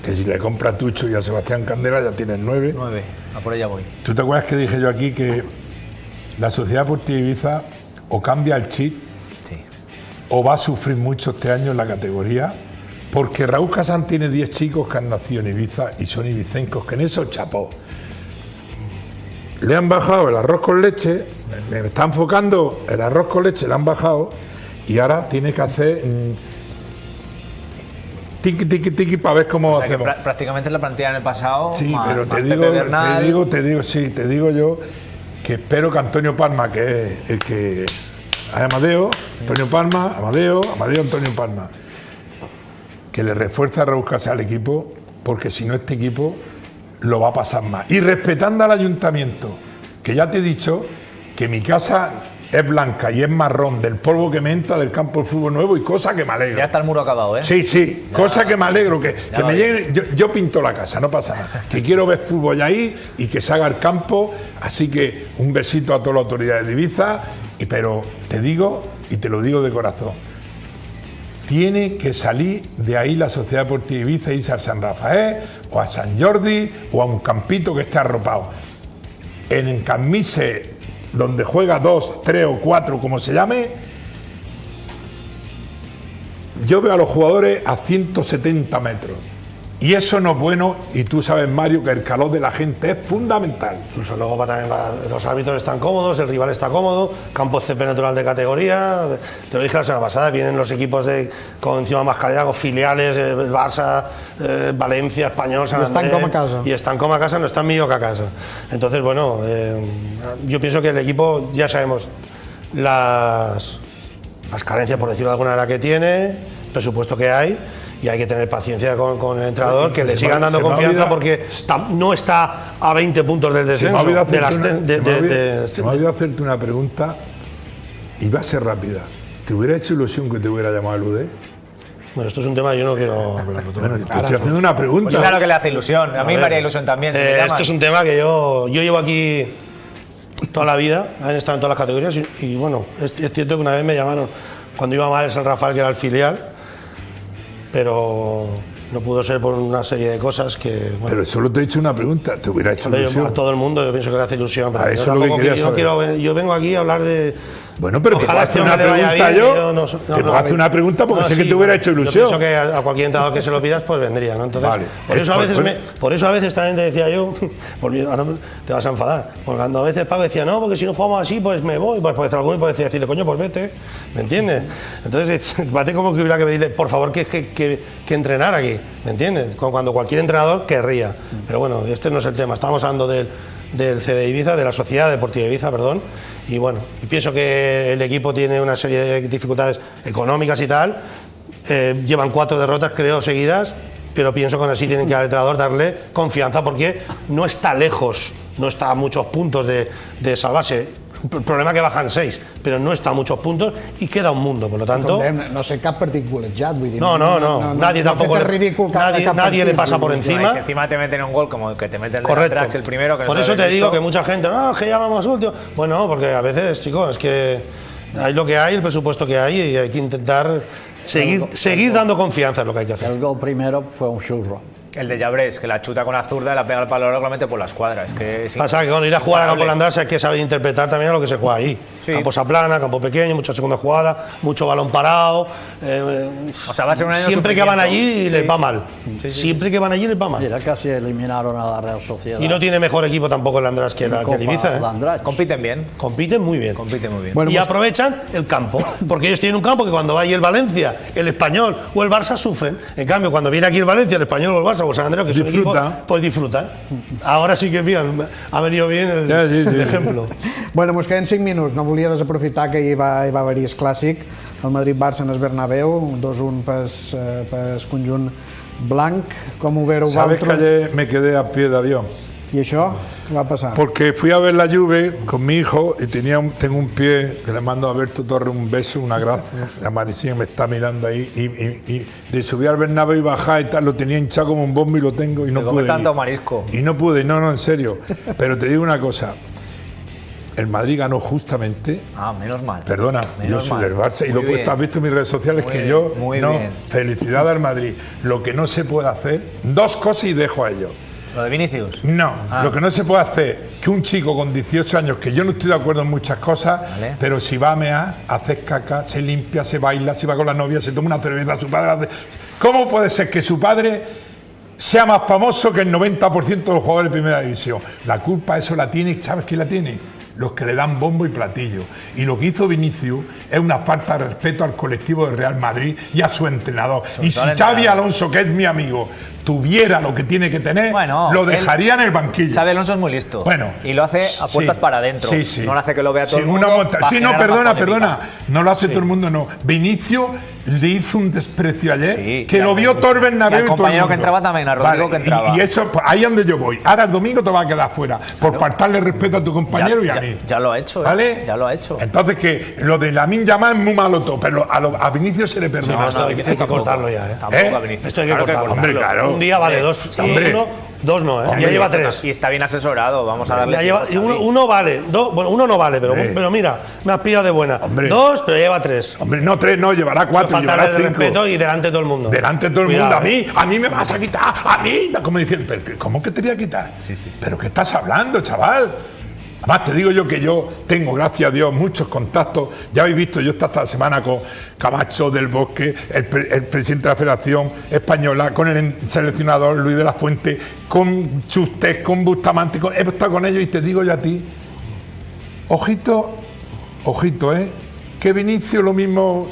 que si le compra a Tucho y a Sebastián Candela ya tienes 9. 9, a por ella voy. ¿Tú te acuerdas que dije yo aquí que la Sociedad Deportiva Ibiza o cambia el chip, Sí. o va a sufrir mucho este año en la categoría? Porque Raúl Casán tiene 10 chicos que han nacido en Ibiza y son ibicencos, que en eso chapó. Le han bajado el arroz con leche, me está enfocando el arroz con leche, le han bajado, y ahora tiene que hacer tiki tiki tiki para ver cómo hacemos. Prácticamente la plantilla en el pasado. Sí, más, pero más te digo yo que espero que Antonio Palma, que es el que hay Amadeo, Antonio Palma, Amadeo, Antonio Palma, que le refuerza a Raúl Casas al equipo, porque si no este equipo lo va a pasar más. Y respetando al ayuntamiento, que ya te he dicho que mi casa es blanca y es marrón del polvo que me entra del campo de fútbol nuevo, y cosa que me alegro. Ya está el muro acabado, ¿eh? Sí, cosa que me alegro, que me llegue. Yo pinto la casa, no pasa nada. Que quiero ver fútbol ahí y que se haga el campo. Así que un besito a todas las autoridades de Ibiza, pero te digo, y te lo digo de corazón, tiene que salir de ahí la Sociedad Deportiva Ibiza e irse a San Rafael o a San Jordi o a un campito que esté arropado. En Camise, donde juega 2, 3 o 4, como se llame, yo veo a los jugadores a 170 metros. Y eso no es bueno, y tú sabes, Mario, que el calor de la gente es fundamental. Incluso luego los árbitros están cómodos, el rival está cómodo, campo CP natural de categoría. Te lo dije la semana pasada, vienen los equipos con encima más calidad, con filiales, el Barça, Valencia, Español, San Andrés. Y están como a casa. Y están como a casa, no están millor que a casa. Entonces, bueno, yo pienso que el equipo, ya sabemos las carencias, por decirlo de alguna manera, que tiene, el presupuesto que hay. Y hay que tener paciencia con el entrenador, que le sigan dando confianza, porque no está a 20 puntos del descenso. Se me ha olvidado hacerte una pregunta, y va a ser rápida. ¿Te hubiera hecho ilusión que te hubiera llamado el UD? Bueno, esto es un tema que yo no quiero hablarlo. Bueno, te estoy haciendo una pregunta. Pues claro que le hace ilusión. A mí me haría ilusión también. Esto es un tema que yo llevo aquí toda la vida, han estado en todas las categorías, y bueno, es cierto que una vez me llamaron cuando iba mal el San Rafael, que era el filial, pero no pudo ser por una serie de cosas que... Bueno, pero solo te he hecho una pregunta, ¿te hubiera hecho ilusión? A todo el mundo yo pienso que le hace ilusión, pero eso es lo que quería saber. yo vengo aquí a hablar de... Bueno, pero te puedo hacer una pregunta te puedo hacer una pregunta porque sé que te hubiera hecho ilusión. Yo pienso que a cualquier entrenador que se lo pidas, pues vendría, ¿no? Entonces, vale. por eso a veces también te decía yo, ahora te vas a enfadar, porque cuando a veces Paco decía, no, porque si no jugamos así, pues me voy, pues puede hacer alguno y puede decirle, coño, pues vete, ¿me entiendes? Entonces, bate como que hubiera que pedirle, por favor, que entrenar aquí, ¿me entiendes? Cuando cualquier entrenador querría. Pero bueno, este no es el tema, estamos hablando del CD Ibiza, de la Sociedad Deportiva Ibiza, perdón. Y bueno, pienso que el equipo tiene una serie de dificultades económicas y tal. Llevan 4 derrotas, creo, seguidas, pero pienso que aún así tienen que al entrenador darle confianza, porque no está lejos, no está a muchos puntos de salvarse. El problema es que bajan 6, pero no está a muchos puntos y queda un mundo, por lo tanto... No sé cap partit golejat, vull dir... No, nadie tampoco... Nadie le pasa por encima. Si encima te meten un gol como que te mete el de Andrax, el primero... Que por eso te digo que mucha gente, no, que llamamos último... Bueno, porque a veces, chicos, es que hay lo que hay, el presupuesto que hay, y hay que intentar seguir dando confianza, es lo que hay que hacer. El gol primero fue un churro. El de Llabrés, que la chuta con la zurda y la pega al palo realmente por la escuadra. Es que pasa que cuando ir a jugar a campo landás hay que saber interpretar también lo que se juega ahí. Sí. Campo plana, campo pequeño, mucha segunda jugada, mucho balón parado. O sea, va a ser un año siempre que van allí les va mal. Siempre que van allí les va mal. Mira, casi eliminaron a la Real Sociedad. Y no tiene mejor equipo tampoco el András que el Ibiza. Compiten bien. Compiten muy bien. Bueno, y aprovechan el campo. Porque ellos tienen un campo que cuando va allí el Valencia, el Español o el Barça sufren. En cambio, cuando viene aquí el Valencia, el Español o el Barça o el San Andrés, que es un equipo, pues disfrutan. Ahora sí que bien, ha venido bien el ejemplo. Bueno, mos queden 5 minuts. No volia desaprofitar que hi va haver-hi el clàssic, el Madrid-Barça en el Bernabéu, 2-1 pel conjunt blanc. Com ho veureu ¿Sabes vosaltres? que ayer me quedé a pie de avión? ¿Y això? ¿Qué va a pasar? Porque fui a ver la Juve con mi hijo y tengo un pie que le mando a Alberto Torres un beso, una gracia. La Maricía me está mirando ahí y de subir al Bernabéu y bajar y tal, lo tenía hinchado como un bombo y lo tengo y no pude. Tanto marisco. Y no pude, no, en serio. Pero te digo una cosa. El Madrid ganó justamente. Menos mal. Perdona, yo soy del Barça y lo he puesto, has visto en mis redes sociales que yo. Felicidad al Madrid. Lo que no se puede hacer, 2 cosas y dejo a ellos. ¿Lo de Vinicius? No, lo que no se puede hacer que un chico con 18 años, que yo no estoy de acuerdo en muchas cosas, pero si va a mear, hace caca, se limpia, se baila, se va con la novia, se toma una cerveza, su padre hace... ¿Cómo puede ser que su padre sea más famoso que el 90% de los jugadores de primera división? La culpa eso la tiene, ¿sabes quién la tiene? Los que le dan bombo y platillo. Y lo que hizo Vinicius es una falta de respeto al colectivo del Real Madrid y a su entrenador. Y si Xavi Alonso, que es mi amigo, tuviera lo que tiene que tener, lo dejaría en el banquillo. Xavi Alonso es muy listo. Bueno, y lo hace a puertas para adentro. No lo hace que lo vea todo el mundo. No, perdona. No lo hace todo el mundo, no. Vinicius le hizo un desprecio ayer, Sí, que lo vio todo el Bernabéu. Y al compañero que entraba también, a Rodrigo que entraba. Y eso, pues, ahí es donde yo voy. Ahora el domingo te vas a quedar fuera por faltarle respeto a tu compañero y a mí. Ya lo ha hecho, ¿Vale? Ya lo ha hecho. Entonces, que lo de Lamine Yamal es muy malo todo, pero a Vinicius se le perdona. No, esto hay que cortarlo ya, ¿eh? Tampoco a Vinicius. Esto hay que Claro cortarlo. Hombre, claro. Un día vale dos. Hombre. Dos no, ¿eh? Hombre. Ya lleva 3. Y está bien asesorado, vamos a darle. Ya lleva, tiempo, Xavi. uno vale, bueno, uno no vale, Hombre. pero mira, me has pillado de buena. Hombre. 2, pero lleva 3. Hombre, no 3, no, llevará 4, llevará Faltarle de 5. respeto y delante de todo el mundo. Delante de todo el Cuidado, mundo, a mí me vas a quitar, a mí. Como diciendo, ¿cómo que te voy a quitar? Sí. ¿Pero qué estás hablando, chaval? Además, te digo yo que yo tengo, gracias a Dios, muchos contactos. Ya habéis visto, yo esta semana con Camacho del Bosque, el presidente de la Federación Española, con el seleccionador Luis de la Fuente, con Chustes, con Bustamante, he estado con ellos y te digo yo a ti, ojito, que Vinicius lo mismo...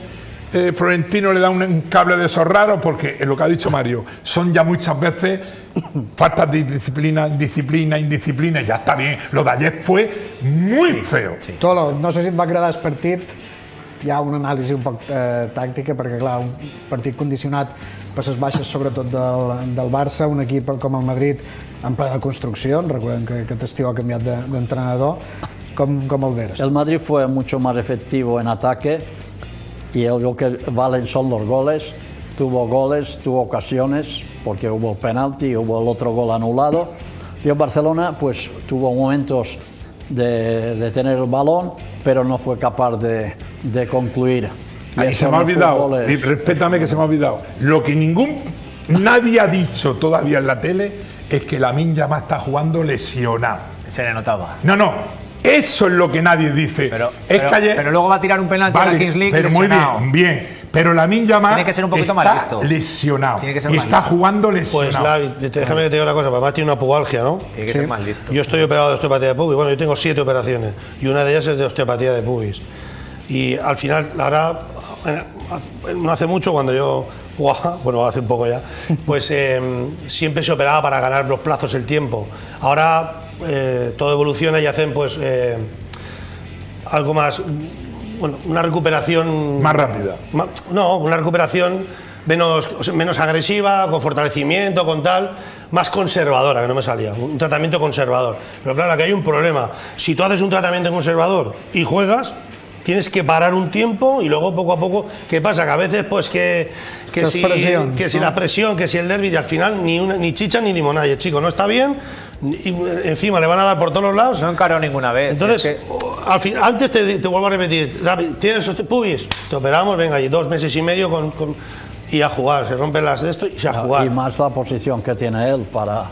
Florentino le da un cable de esos raros porque lo que ha dicho Mario son ya muchas veces faltas de disciplina, indisciplina y ya está bien. Lo de ayer fue muy feo. Tolo, no sé si et va agradar el partit. Hi ha una anàlisi un poc tàctica, perquè clar, un partit condicionat per les baixes sobretot del Barça, un equip com el Madrid en plena construcció, recordem que aquest estiu ha canviat d'entrenador. Com el veres? El Madrid fue mucho más efectivo en ataque y lo que valen son los goles. Tuvo goles, tuvo ocasiones, porque hubo penalti, hubo el otro gol anulado. Y el Barcelona pues tuvo momentos de tener el balón, pero no fue capaz de concluir. Y se me ha olvidado, y respétame que se me ha olvidado, lo que nadie ha dicho todavía en la tele es que Lamine Yamal está jugando lesionado. Se le notaba. No. Eso es lo que nadie dice. Pero luego va a tirar un penalti a la Kings League. Pero lesionado. muy bien. Pero Lamine Yamal tiene que ser un poquito está más listo. Lesionado. Tiene que ser y más está listo. jugando Pues lesionado. déjame que te diga una cosa, papá tiene una pubalgia, ¿no? Tiene que ser más listo. Yo estoy operado de osteopatía de pubis. Bueno, yo tengo 7 operaciones y una de ellas es de osteopatía de pubis. Y al final, ahora, no hace mucho, cuando yo jugaba, bueno, hace un poco ya, pues siempre se operaba para ganar los plazos, el tiempo. Ahora todo evoluciona y hacen pues algo más, bueno, una recuperación Más rápida. No, una recuperación menos agresiva, con fortalecimiento, con tal, más conservadora, que no me salía, un tratamiento conservador. Pero claro, aquí hay un problema. Si tú haces un tratamiento conservador y juegas, tienes que parar un tiempo y luego poco a poco, ¿qué pasa? Que a veces pues que si la presión, que si el derbi, y al final ni chicha ni limonada, y el chico no está bien, y encima le van a dar por todos los lados. No encaró ninguna vez. Entonces, al fin, antes te vuelvo a repetir, David, ¿tienes pubis? Te operamos, venga, y 2 meses y medio y a jugar, se rompen las de esto y a jugar. Y más la posición que tiene él para...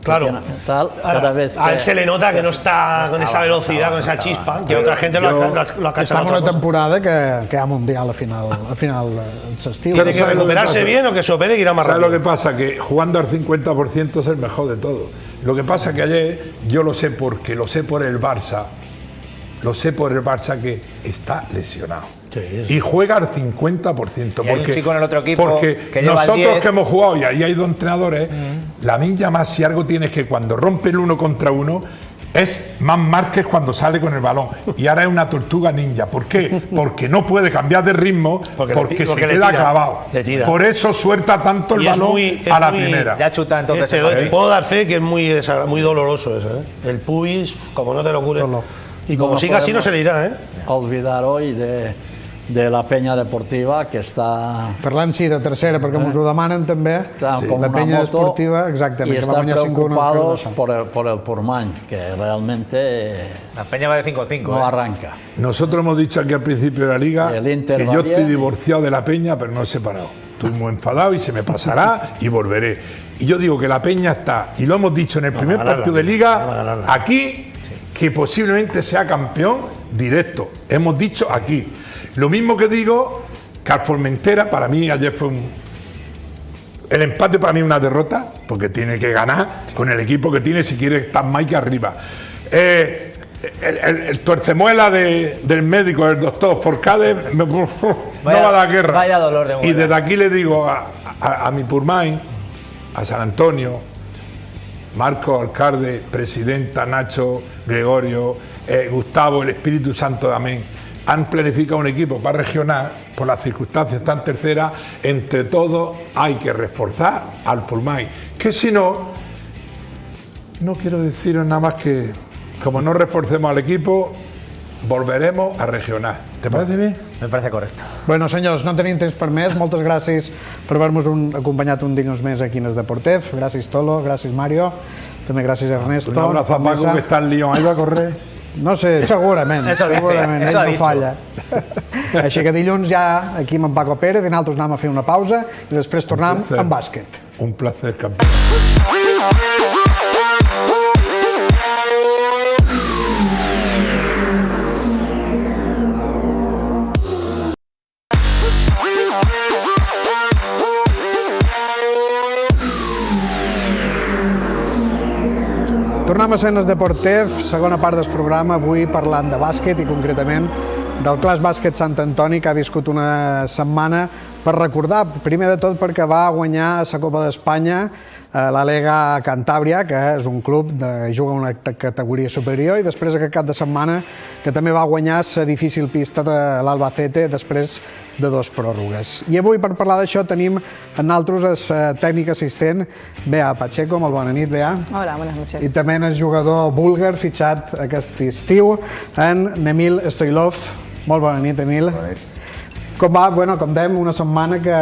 Claro, tal, cada vez a él se le nota que no está con esa velocidad, con esa chispa, que otra gente lo ha cachado. Estamos en una temporada que hi ha Mundial a final s'estiu. Tiene que recuperarse bien o que se opere y irá más ¿Sabes rápido. lo que pasa? Que jugando al 50% es el mejor de todo. Lo que pasa que ayer, yo lo sé por el Barça, que está lesionado. Sí. Y juega al 50%. Y hay un chico en el otro equipo porque que lleva nosotros 10. que hemos jugado, y ahí hay 2 entrenadores, Lamine Yamal, si algo tiene es que cuando rompe el 1 contra 1, es más Márquez cuando sale con el balón. Y ahora es una tortuga ninja. ¿Por qué? Porque no puede cambiar de ritmo, porque se queda clavado. Por eso suelta tanto el balón a la primera. Ya chuta entonces. Te puedo dar fe que es muy doloroso eso, ¿eh? El pubis, como no te lo cures. Y como siga así no se le irá, ¿eh? Olvidar hoy de la Peña Deportiva, que està... Parlant, sí, de tercera, perquè ens ho demanen també. Con la una Peña moto Deportiva, exactament, y que va están guanyar 5-1. preocupados por el Portmany, que realmente La Peña va de 5-5. no arranca. Nosotros hemos dicho aquí al principio de la liga El Inter que va yo bien. estoy divorciado de la Peña, pero no separado. Estoy muy enfadado y se me pasará y volveré. Y yo digo que la Peña está, y lo hemos dicho en el primer partido de liga, aquí, que posiblemente sea campeón directo. Hemos dicho aquí. Lo mismo que digo que al Formentera, para mí ayer fue el empate para mí una derrota, porque tiene que ganar con el equipo que tiene si quiere estar más que arriba. El tuercemuela del médico, el doctor Forcade, no va a dar guerra. Vaya dolor de muela. Y desde aquí le digo a mi Purmain, a San Antonio, Marco, alcalde, presidenta, Nacho, Gregorio, Gustavo, el Espíritu Santo, amén. han planificado un equipo para regional, por las circunstancias tan terceras, entre todos hay que reforzar al Pulmay, que si no, no quiero deciros nada más que, como no reforcemos al equipo, volveremos a regional. ¿Te parece bien? Me parece correcto. Bueno, senyors, no tenim temps per més. Moltes gràcies per haver-nos acompanyat un dilluns més aquí en Deportev. Gràcies, Tolo, gràcies, Mario. També gràcies, Ernesto. Un abrazo a Paco, que está en Lyon. ¿Ahí va a correr? No sé, segurament. Eso dice, segurament, eso ell ha no dicho. falla. Així que dilluns ja aquí amb en Paco Pérez i nosaltres anem a fer una pausa i després tornem amb bàsquet. Un placer, campeón. Tornem a ser en Deportev, segona part del programa, avui parlant de bàsquet i concretament del Clas Bàsquet Sant Antoni, que ha viscut una setmana per recordar, primer de tot perquè va guanyar la Copa d'Espanya la Lega Cantàbria, que és un club que juga a una categoria superior, i després aquest cap de setmana que també va guanyar la difícil pista de l'Albacete després de 2 pròrrogues. I avui per parlar d'això tenim en nosaltres el tècnic assistent Bea Pacheco. Molt bona nit, Bea. Hola, buenas noches. I també el jugador búlgar fitxat aquest estiu, en Emil Stoilov. Molt bona nit, Emil. Bona nit. Com va? Bueno, com dèiem, una setmana que,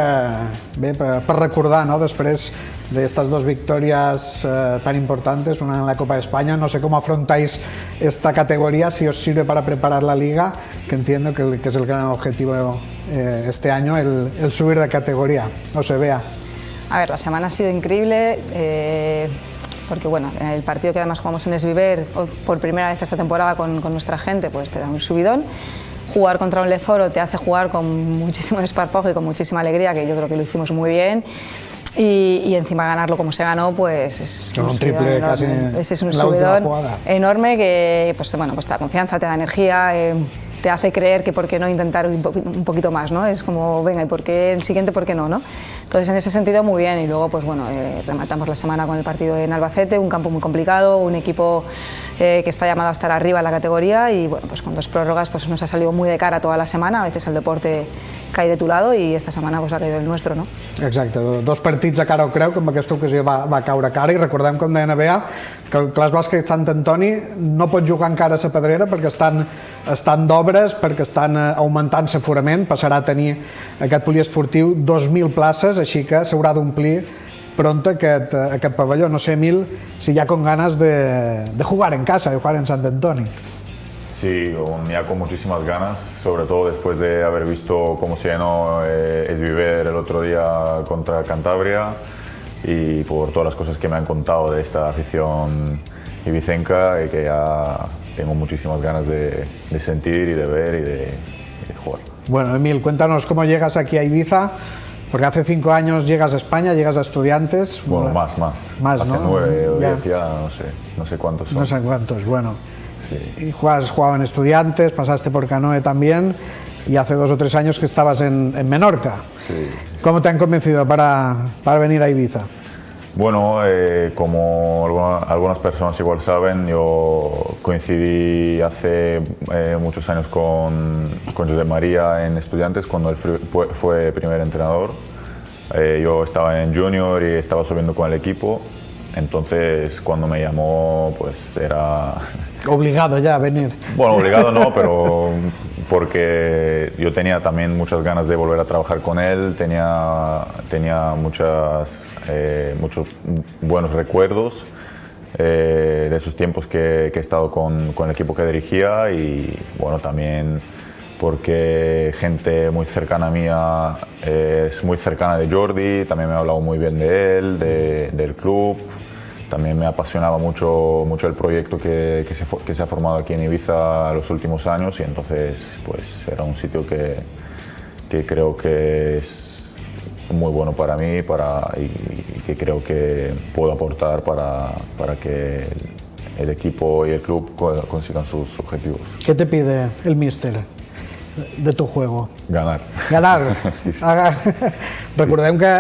bé, per recordar, ¿no? Després de estas 2 victorias tan importantes, una en la Copa de España. No sé cómo afrontáis esta categoría, si os sirve para preparar la Liga, que entiendo que es el gran objetivo este año, el subir de categoría. No se vea. A ver, la semana ha sido increíble, porque bueno, el partido que además jugamos en Esviver por primera vez esta temporada con nuestra gente, pues te da un subidón. Jugar contra un Leforo te hace jugar con muchísimo desparpajo y con muchísima alegría, que yo creo que lo hicimos muy bien. Y encima ganarlo como se ganó, pues es un triple casi es un la última subidón jugada. Enorme que pues, bueno, pues te da confianza, te da energía, te hace creer que por qué no intentar un poquito más, ¿no? Es como, venga, ¿y por qué el siguiente, por qué no, no? Entonces, en ese sentido, muy bien. Y luego, pues bueno, rematamos la semana con el partido en Albacete, un campo muy complicado, un equipo que está llamado a estar arriba en la categoría y, bueno, pues con 2 prórrogas pues nos ha salido muy de cara toda la semana. A veces el deporte cae de tu lado y esta setmana pues ha caído el nuestro, no? Exacte, 2 partits a cara o creu, que en aquesta ocasió va caure a cara, i recordem, com deia Bea, que el Clas Bàsquet Sant Antoni no pot jugar encara a la Pedrera perquè estan d'obres, perquè estan augmentant l'aforament, passarà a tenir aquest poliesportiu 2.000 places, així que s'haurà d'omplir pronto aquest pavelló. No sé, Emil, si ya con ganas de jugar en casa, de jugar en Sant Antoni. Sí, ya con muchísimas ganas, sobre todo después de haber visto cómo se llenó Esviver el otro día contra Cantabria y por todas las cosas que me han contado de esta afición ibicenca, y que ya tengo muchísimas ganas de sentir y de ver y de jugar. Bueno, Emil, cuéntanos cómo llegas aquí a Ibiza, porque hace 5 años llegas a España, llegas a Estudiantes. Bueno, más, hace ¿no? 9 o 10 ya, no sé cuántos son. No sé cuántos, bueno. Sí. Y jugabas en Estudiantes, pasaste por Canoe también, y hace 2 o 3 años que estabas en Menorca. Sí. ¿Cómo te han convencido para venir a Ibiza? Bueno, como algunas personas igual saben, yo coincidí hace muchos años con José María en Estudiantes cuando él fue primer entrenador. Yo estaba en junior y estaba subiendo con el equipo, entonces cuando me llamó pues era... Obligado ya a venir. Bueno, obligado no, pero porque yo tenía también muchas ganas de volver a trabajar con él, tenía muchos buenos recuerdos de esos tiempos que he estado con el equipo que dirigía, y bueno, también porque gente muy cercana a mía es muy cercana de Jordi, también me ha hablado muy bien de él, del club. También me apasionaba mucho el proyecto que se ha formado aquí en Ibiza los últimos años, y entonces pues era un sitio que creo que es muy bueno para mí y que creo que puedo aportar para que el equipo y el club consigan sus objetivos. ¿Qué te pide el míster de tu juego? Ganar. Ganar. Sí, sí. Recordem que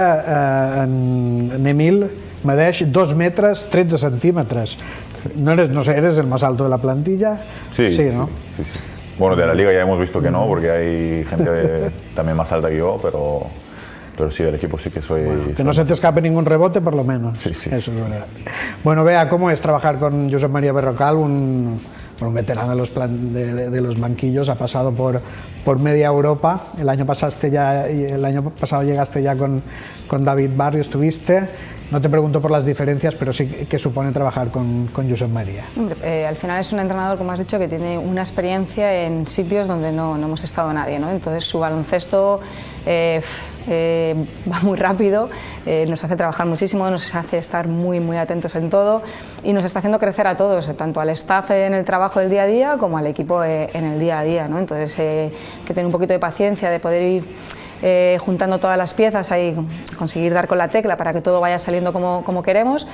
en Emil medeix 2 metres 13 centímetres. No sé, eres el más alto de la plantilla. Sí, ¿no? Sí. Bueno, de la liga ya hemos visto que no, porque hay gente también más alta que yo, pero sí, del equipo sí que soy... Que no se te escape ningún rebote, por lo menos. Sí, sí. Eso es verdad. Bueno, Bea, ¿cómo es trabajar con Josep María Berrocal, un veterano de los banquillos? Ha pasado por media Europa. El año pasado llegaste ya con David Barrio, estuviste. No te pregunto por las diferencias, pero sí que supone trabajar con Josep María. Hombre, al final es un entrenador, como has dicho, que tiene una experiencia en sitios donde no hemos estado nadie, ¿no? Entonces su baloncesto va muy rápido, nos hace trabajar muchísimo, nos hace estar muy atentos en todo y nos está haciendo crecer a todos, tanto al staff en el trabajo del día a día como al equipo en el día a día, ¿no? Entonces que tener un poquito de paciencia, de poder ir juntando todas las piezas y conseguir dar con la tecla para que todo vaya saliendo como queremos,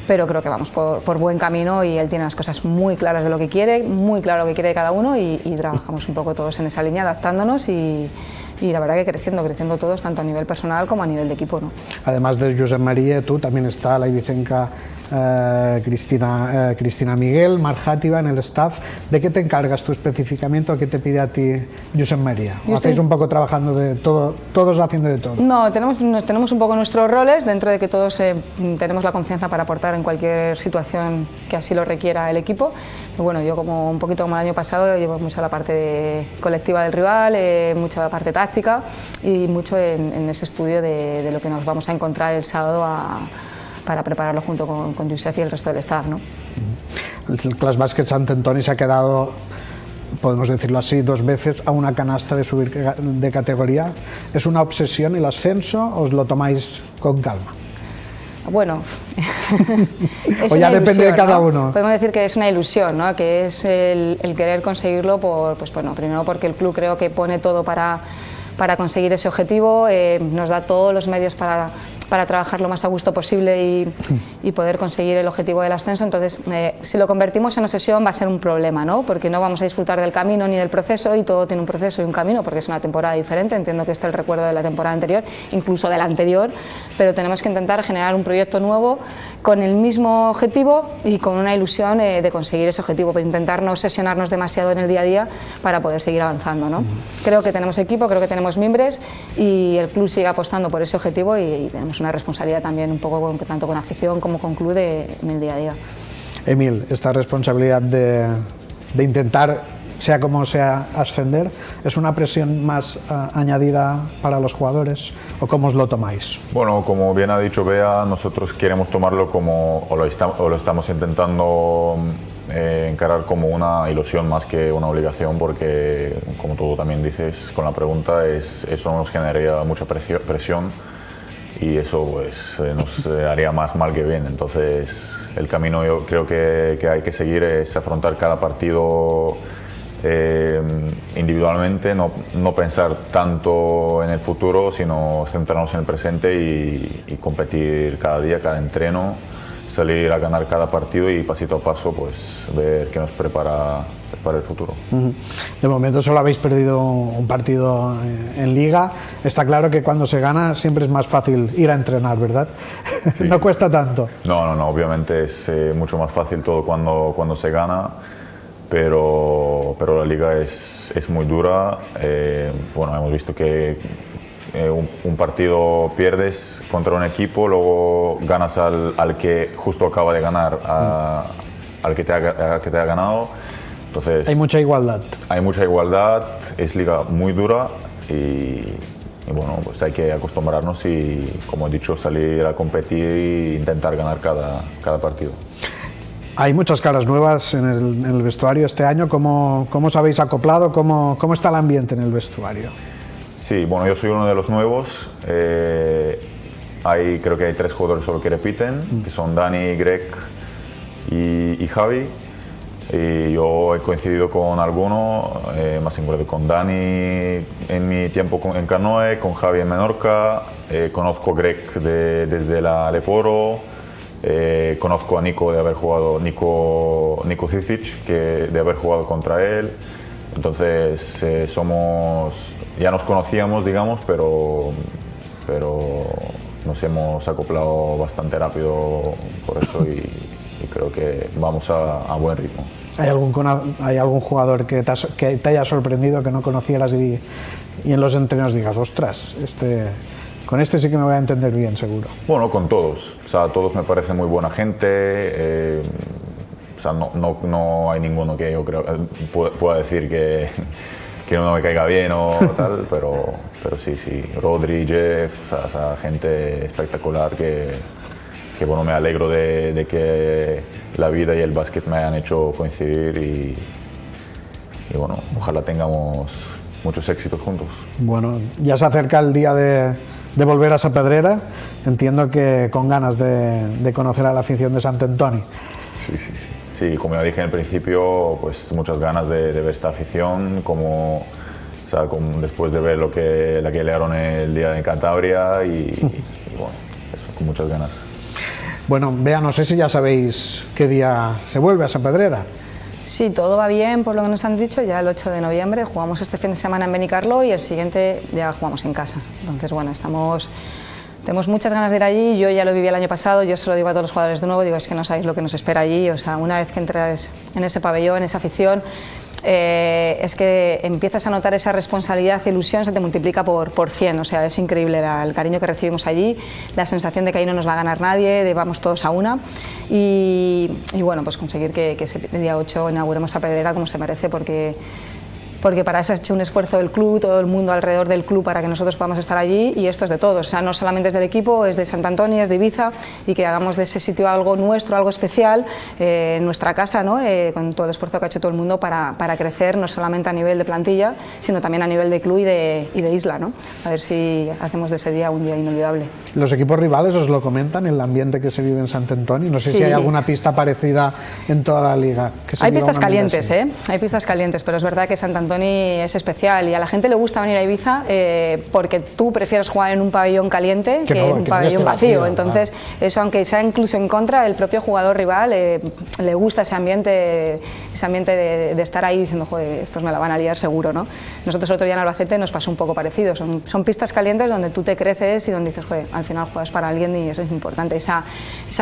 pero creo que vamos por buen camino y él tiene las cosas muy claras de lo que quiere, muy claro lo que quiere de cada uno y trabajamos un poco todos en esa línea, adaptándonos y la verdad que creciendo todos, tanto a nivel personal como a nivel de equipo, ¿no? Además de Josep María, tú también está la ibicenca Cristina Miguel, Marc Játiva en el staff. ¿De qué te encargas tú específicamente o qué te pide a ti Josep María? ¿O hacéis un poco trabajando de todo, todos haciendo de todo? No, tenemos un poco nuestros roles, dentro de que todos tenemos la confianza para aportar en cualquier situación que así lo requiera el equipo. Pero bueno, yo un poquito como el año pasado llevo mucho la parte colectiva del rival, mucha la parte táctica y mucho en ese estudio de lo que nos vamos a encontrar el sábado para prepararlo junto con Josep y el resto del staff, ¿no? El Class Basket Sant Antoni se ha quedado, podemos decirlo así, 2 veces a una canasta de subir de categoría. ¿Es una obsesión el ascenso o os lo tomáis con calma? Bueno, o ya depende de cada uno. Podemos decir que es una ilusión, ¿no? Que es el querer conseguirlo primero porque el club creo que pone todo para conseguir ese objetivo, nos da todos los medios para trabajar lo más a gusto posible y poder conseguir el objetivo del ascenso. Entonces, si lo convertimos en obsesión va a ser un problema, ¿no? Porque no vamos a disfrutar del camino ni del proceso, y todo tiene un proceso y un camino porque es una temporada diferente. Entiendo que este es el recuerdo de la temporada anterior, incluso de la anterior, pero tenemos que intentar generar un proyecto nuevo con el mismo objetivo y con una ilusión de conseguir ese objetivo, para intentar no obsesionarnos demasiado en el día a día para poder seguir avanzando, ¿no? Creo que tenemos equipo, creo que tenemos miembros y el club sigue apostando por ese objetivo y tenemos una responsabilidad también un poco tanto con afición como con club en el día a día. Emil, esta responsabilidad de intentar, sea como sea, ascender, ¿es una presión más añadida para los jugadores o cómo os lo tomáis? Bueno, como bien ha dicho Bea, nosotros queremos tomarlo o lo estamos intentando encarar como una ilusión más que una obligación, porque como tú también dices con la pregunta, eso nos generaría mucha presión y eso pues, nos haría más mal que bien. Entonces el camino yo creo que hay que seguir es afrontar cada partido individualmente, no pensar tanto en el futuro, sino centrarnos en el presente y competir cada día, cada entreno, salir a ganar cada partido y pasito a paso pues ver qué nos prepara el futuro. De momento solo habéis perdido un partido en Liga. Está claro que cuando se gana siempre es más fácil ir a entrenar, ¿verdad? Sí. No cuesta tanto. No, obviamente es mucho más fácil todo cuando se gana, pero la Liga es muy dura. Bueno, hemos visto que un partido pierdes contra un equipo, luego ganas al que justo acaba de ganar, al que te ha ganado. Entonces, hay mucha igualdad. Hay mucha igualdad, es liga muy dura y bueno, pues hay que acostumbrarnos y, como he dicho, salir a competir e intentar ganar cada partido. Hay muchas caras nuevas en el vestuario este año. ¿Cómo os habéis acoplado? ¿Cómo está el ambiente en el vestuario? Sí, bueno, yo soy uno de los nuevos. Creo que hay 3 jugadores solo que repiten, que son Dani, Greg y Javi. Y yo he coincidido con alguno, más en concreto con Dani en mi tiempo en Canoe, con Javi en Menorca, conozco a Greg desde la Leporo, conozco a Nico de haber jugado, Nico Cicic, de haber jugado contra él. Entonces ya nos conocíamos, digamos, pero nos hemos acoplado bastante rápido por eso y creo que vamos a buen ritmo. ¿Hay algún jugador que te haya sorprendido, que no conocieras y en los entrenos digas, ostras, con este sí que me voy a entender bien, seguro? Bueno, con todos. O sea, todos me parecen muy buena gente. O sea, no hay ninguno que yo creo pueda decir que no me caiga bien o tal, pero sí. Rodri, Jeff, o sea, gente espectacular que bueno, me alegro de que la vida y el básquet me hayan hecho coincidir y bueno, ojalá tengamos muchos éxitos juntos. Bueno, ya se acerca el día de volver a Sapedrera, entiendo que con ganas de conocer a la afición de Sant Antoni. Sí, como ya dije en el principio, pues muchas ganas de ver esta afición, como después de ver la que liaron el día de Cantabria y bueno, eso, con muchas ganas. Bueno, Bea, no sé si ya sabéis qué día se vuelve a Sapedrera. Sí, todo va bien por lo que nos han dicho. Ya el 8 de noviembre jugamos este fin de semana en Benicarló y el siguiente ya jugamos en casa. Entonces, bueno, tenemos muchas ganas de ir allí. Yo ya lo viví el año pasado, yo se lo digo a todos los jugadores de nuevo, digo, es que no sabéis lo que nos espera allí. O sea, una vez que entras en ese pabellón, en esa afición, es que empiezas a notar esa responsabilidad e ilusión, se te multiplica por 100, o sea, es increíble el cariño que recibimos allí, la sensación de que ahí no nos va a ganar nadie, de vamos todos a una y bueno, pues conseguir que ese día 8 inauguremos Sapedrera como se merece, porque para eso ha hecho un esfuerzo el club, todo el mundo alrededor del club para que nosotros podamos estar allí, y esto es de todos, o sea, no solamente es del equipo, es de Sant Antoni, es de Ibiza, y que hagamos de ese sitio algo nuestro, algo especial, en nuestra casa, ¿no? Con todo el esfuerzo que ha hecho todo el mundo para crecer, no solamente a nivel de plantilla, sino también a nivel de club y de isla, ¿no? A ver si hacemos de ese día un día inolvidable. ¿Los equipos rivales os lo comentan, el ambiente que se vive en Sant Antoni? No sé si hay alguna pista parecida en toda la liga. Hay pistas calientes, hay pistas calientes, pero es verdad que Sant Antoni es especial y a la gente le gusta venir a Ibiza porque tú prefieres jugar en un pabellón caliente que en un pabellón vacío. Entonces, eso, aunque sea incluso en contra, el propio jugador rival le gusta ese ambiente de estar ahí diciendo, joder, estos me la van a liar seguro, ¿no? Nosotros el otro día en Albacete nos pasó un poco parecido. Son pistas calientes donde tú te creces y donde dices, joder, al final juegas para alguien y eso es importante. Esa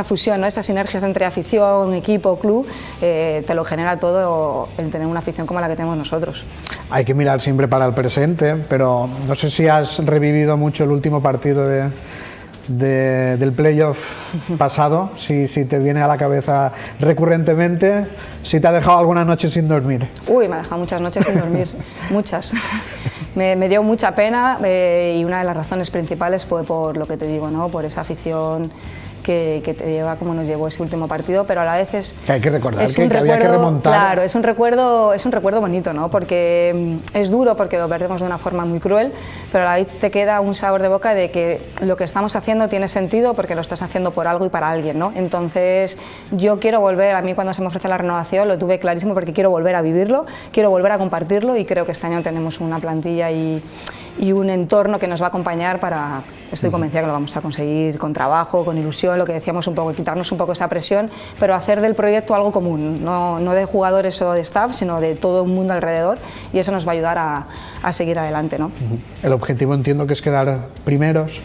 fusión, ¿no? Esas sinergias entre afición, equipo, club, te lo genera todo el tener una afición como la que tenemos nosotros. Hay que mirar siempre para el presente, pero no sé si has revivido mucho el último partido del playoff pasado, si te viene a la cabeza recurrentemente, si te ha dejado alguna noche sin dormir. Uy, me ha dejado muchas noches sin dormir, muchas. Me dio mucha pena y una de las razones principales fue por lo que te digo, ¿no? Por esa afición que te lleva como nos llevó ese último partido, pero a la vez es que hay que recordar, es que había que remontar. Claro, es un recuerdo bonito, ¿no? Porque es duro, porque lo perdemos de una forma muy cruel, pero a la vez te queda un sabor de boca de que lo que estamos haciendo tiene sentido porque lo estás haciendo por algo y para alguien, ¿no? Entonces yo quiero volver, a mí cuando se me ofrece la renovación lo tuve clarísimo porque quiero volver a vivirlo, quiero volver a compartirlo y creo que este año tenemos una plantilla y un entorno que nos va a acompañar para, estoy convencida que lo vamos a conseguir con trabajo, con ilusión, lo que decíamos un poco, quitarnos un poco esa presión, pero hacer del proyecto algo común, no de jugadores o de staff, sino de todo el mundo alrededor, y eso nos va a ayudar a seguir adelante, ¿no? El objetivo entiendo que es quedar primeros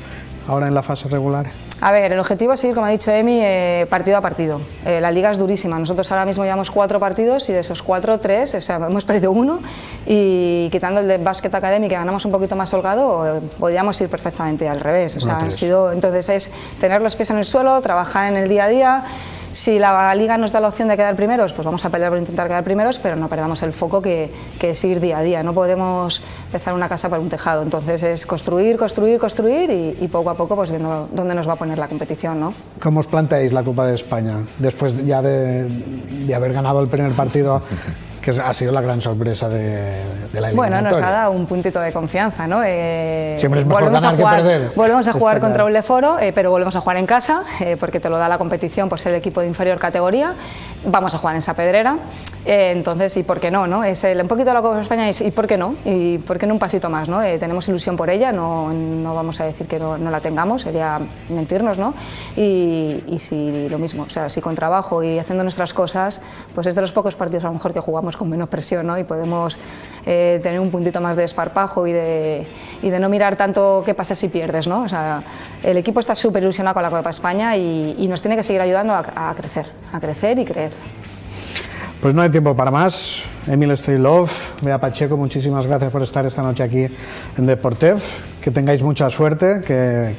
ahora en la fase regular. A ver, el objetivo es seguir, como ha dicho Emi, partido a partido. La liga es durísima. Nosotros ahora mismo llevamos 4 partidos y de esos 4, 3, o sea, hemos perdido 1 y quitando el de Basket Academy, que ganamos un poquito más holgado, podríamos ir perfectamente al revés. O sea, entonces es tener los pies en el suelo, trabajar en el día a día. Si la liga nos da la opción de quedar primeros, pues vamos a pelear por intentar quedar primeros, pero no perdamos el foco que es ir día a día. No podemos empezar una casa por un tejado. Entonces es construir y poco a poco pues viendo dónde nos va a poner la competición, ¿no? ¿Cómo os planteáis la Copa de España después ya de haber ganado el primer partido? Que ha sido la gran sorpresa de la eliminatoria. Bueno, nos ha dado un puntito de confianza, ¿no? Siempre es mejor ganar que perder. Volvemos a jugar contra un Leforo, pero volvemos a jugar en casa, porque te lo da la competición por ser el equipo de inferior categoría. Vamos a jugar en Sapedrera, entonces, ¿y por qué no? ¿No? Es un poquito de la Copa de España, ¿y por qué no? ¿Y por qué no un pasito más? ¿No? Tenemos ilusión por ella, no vamos a decir que no la tengamos, sería mentirnos, ¿no? Y si lo mismo, o sea, si con trabajo y haciendo nuestras cosas, pues es de los pocos partidos a lo mejor que jugamos con menos presión, ¿no? Y podemos tener un puntito más de desparpajo y de no mirar tanto qué pasa si pierdes, ¿no? O sea, el equipo está súper ilusionado con la Copa de España y nos tiene que seguir ayudando a crecer y creer. Pues no hay tiempo para más. Emil Strilov, Bea Pacheco, muchísimas gracias por estar esta noche aquí en Deportev. Que tengáis mucha suerte, que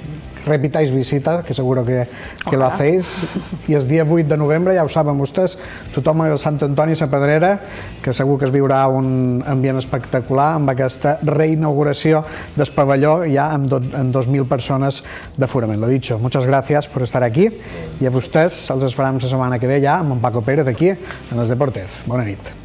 repitáis visita, que seguro que lo hacéis. I el dia 8 de novembre, ja ho saben vostès, tothom al Sant Antoni a Pedrera, que segur que es viurà un ambient espectacular amb aquesta reinauguració del pavelló ja amb 2.000 persones d'aforament. Lo dicho, muchas gracias por estar aquí i a vostès els esperam la setmana que ve ja amb en Paco Pérez aquí en els Deportev. Bona nit.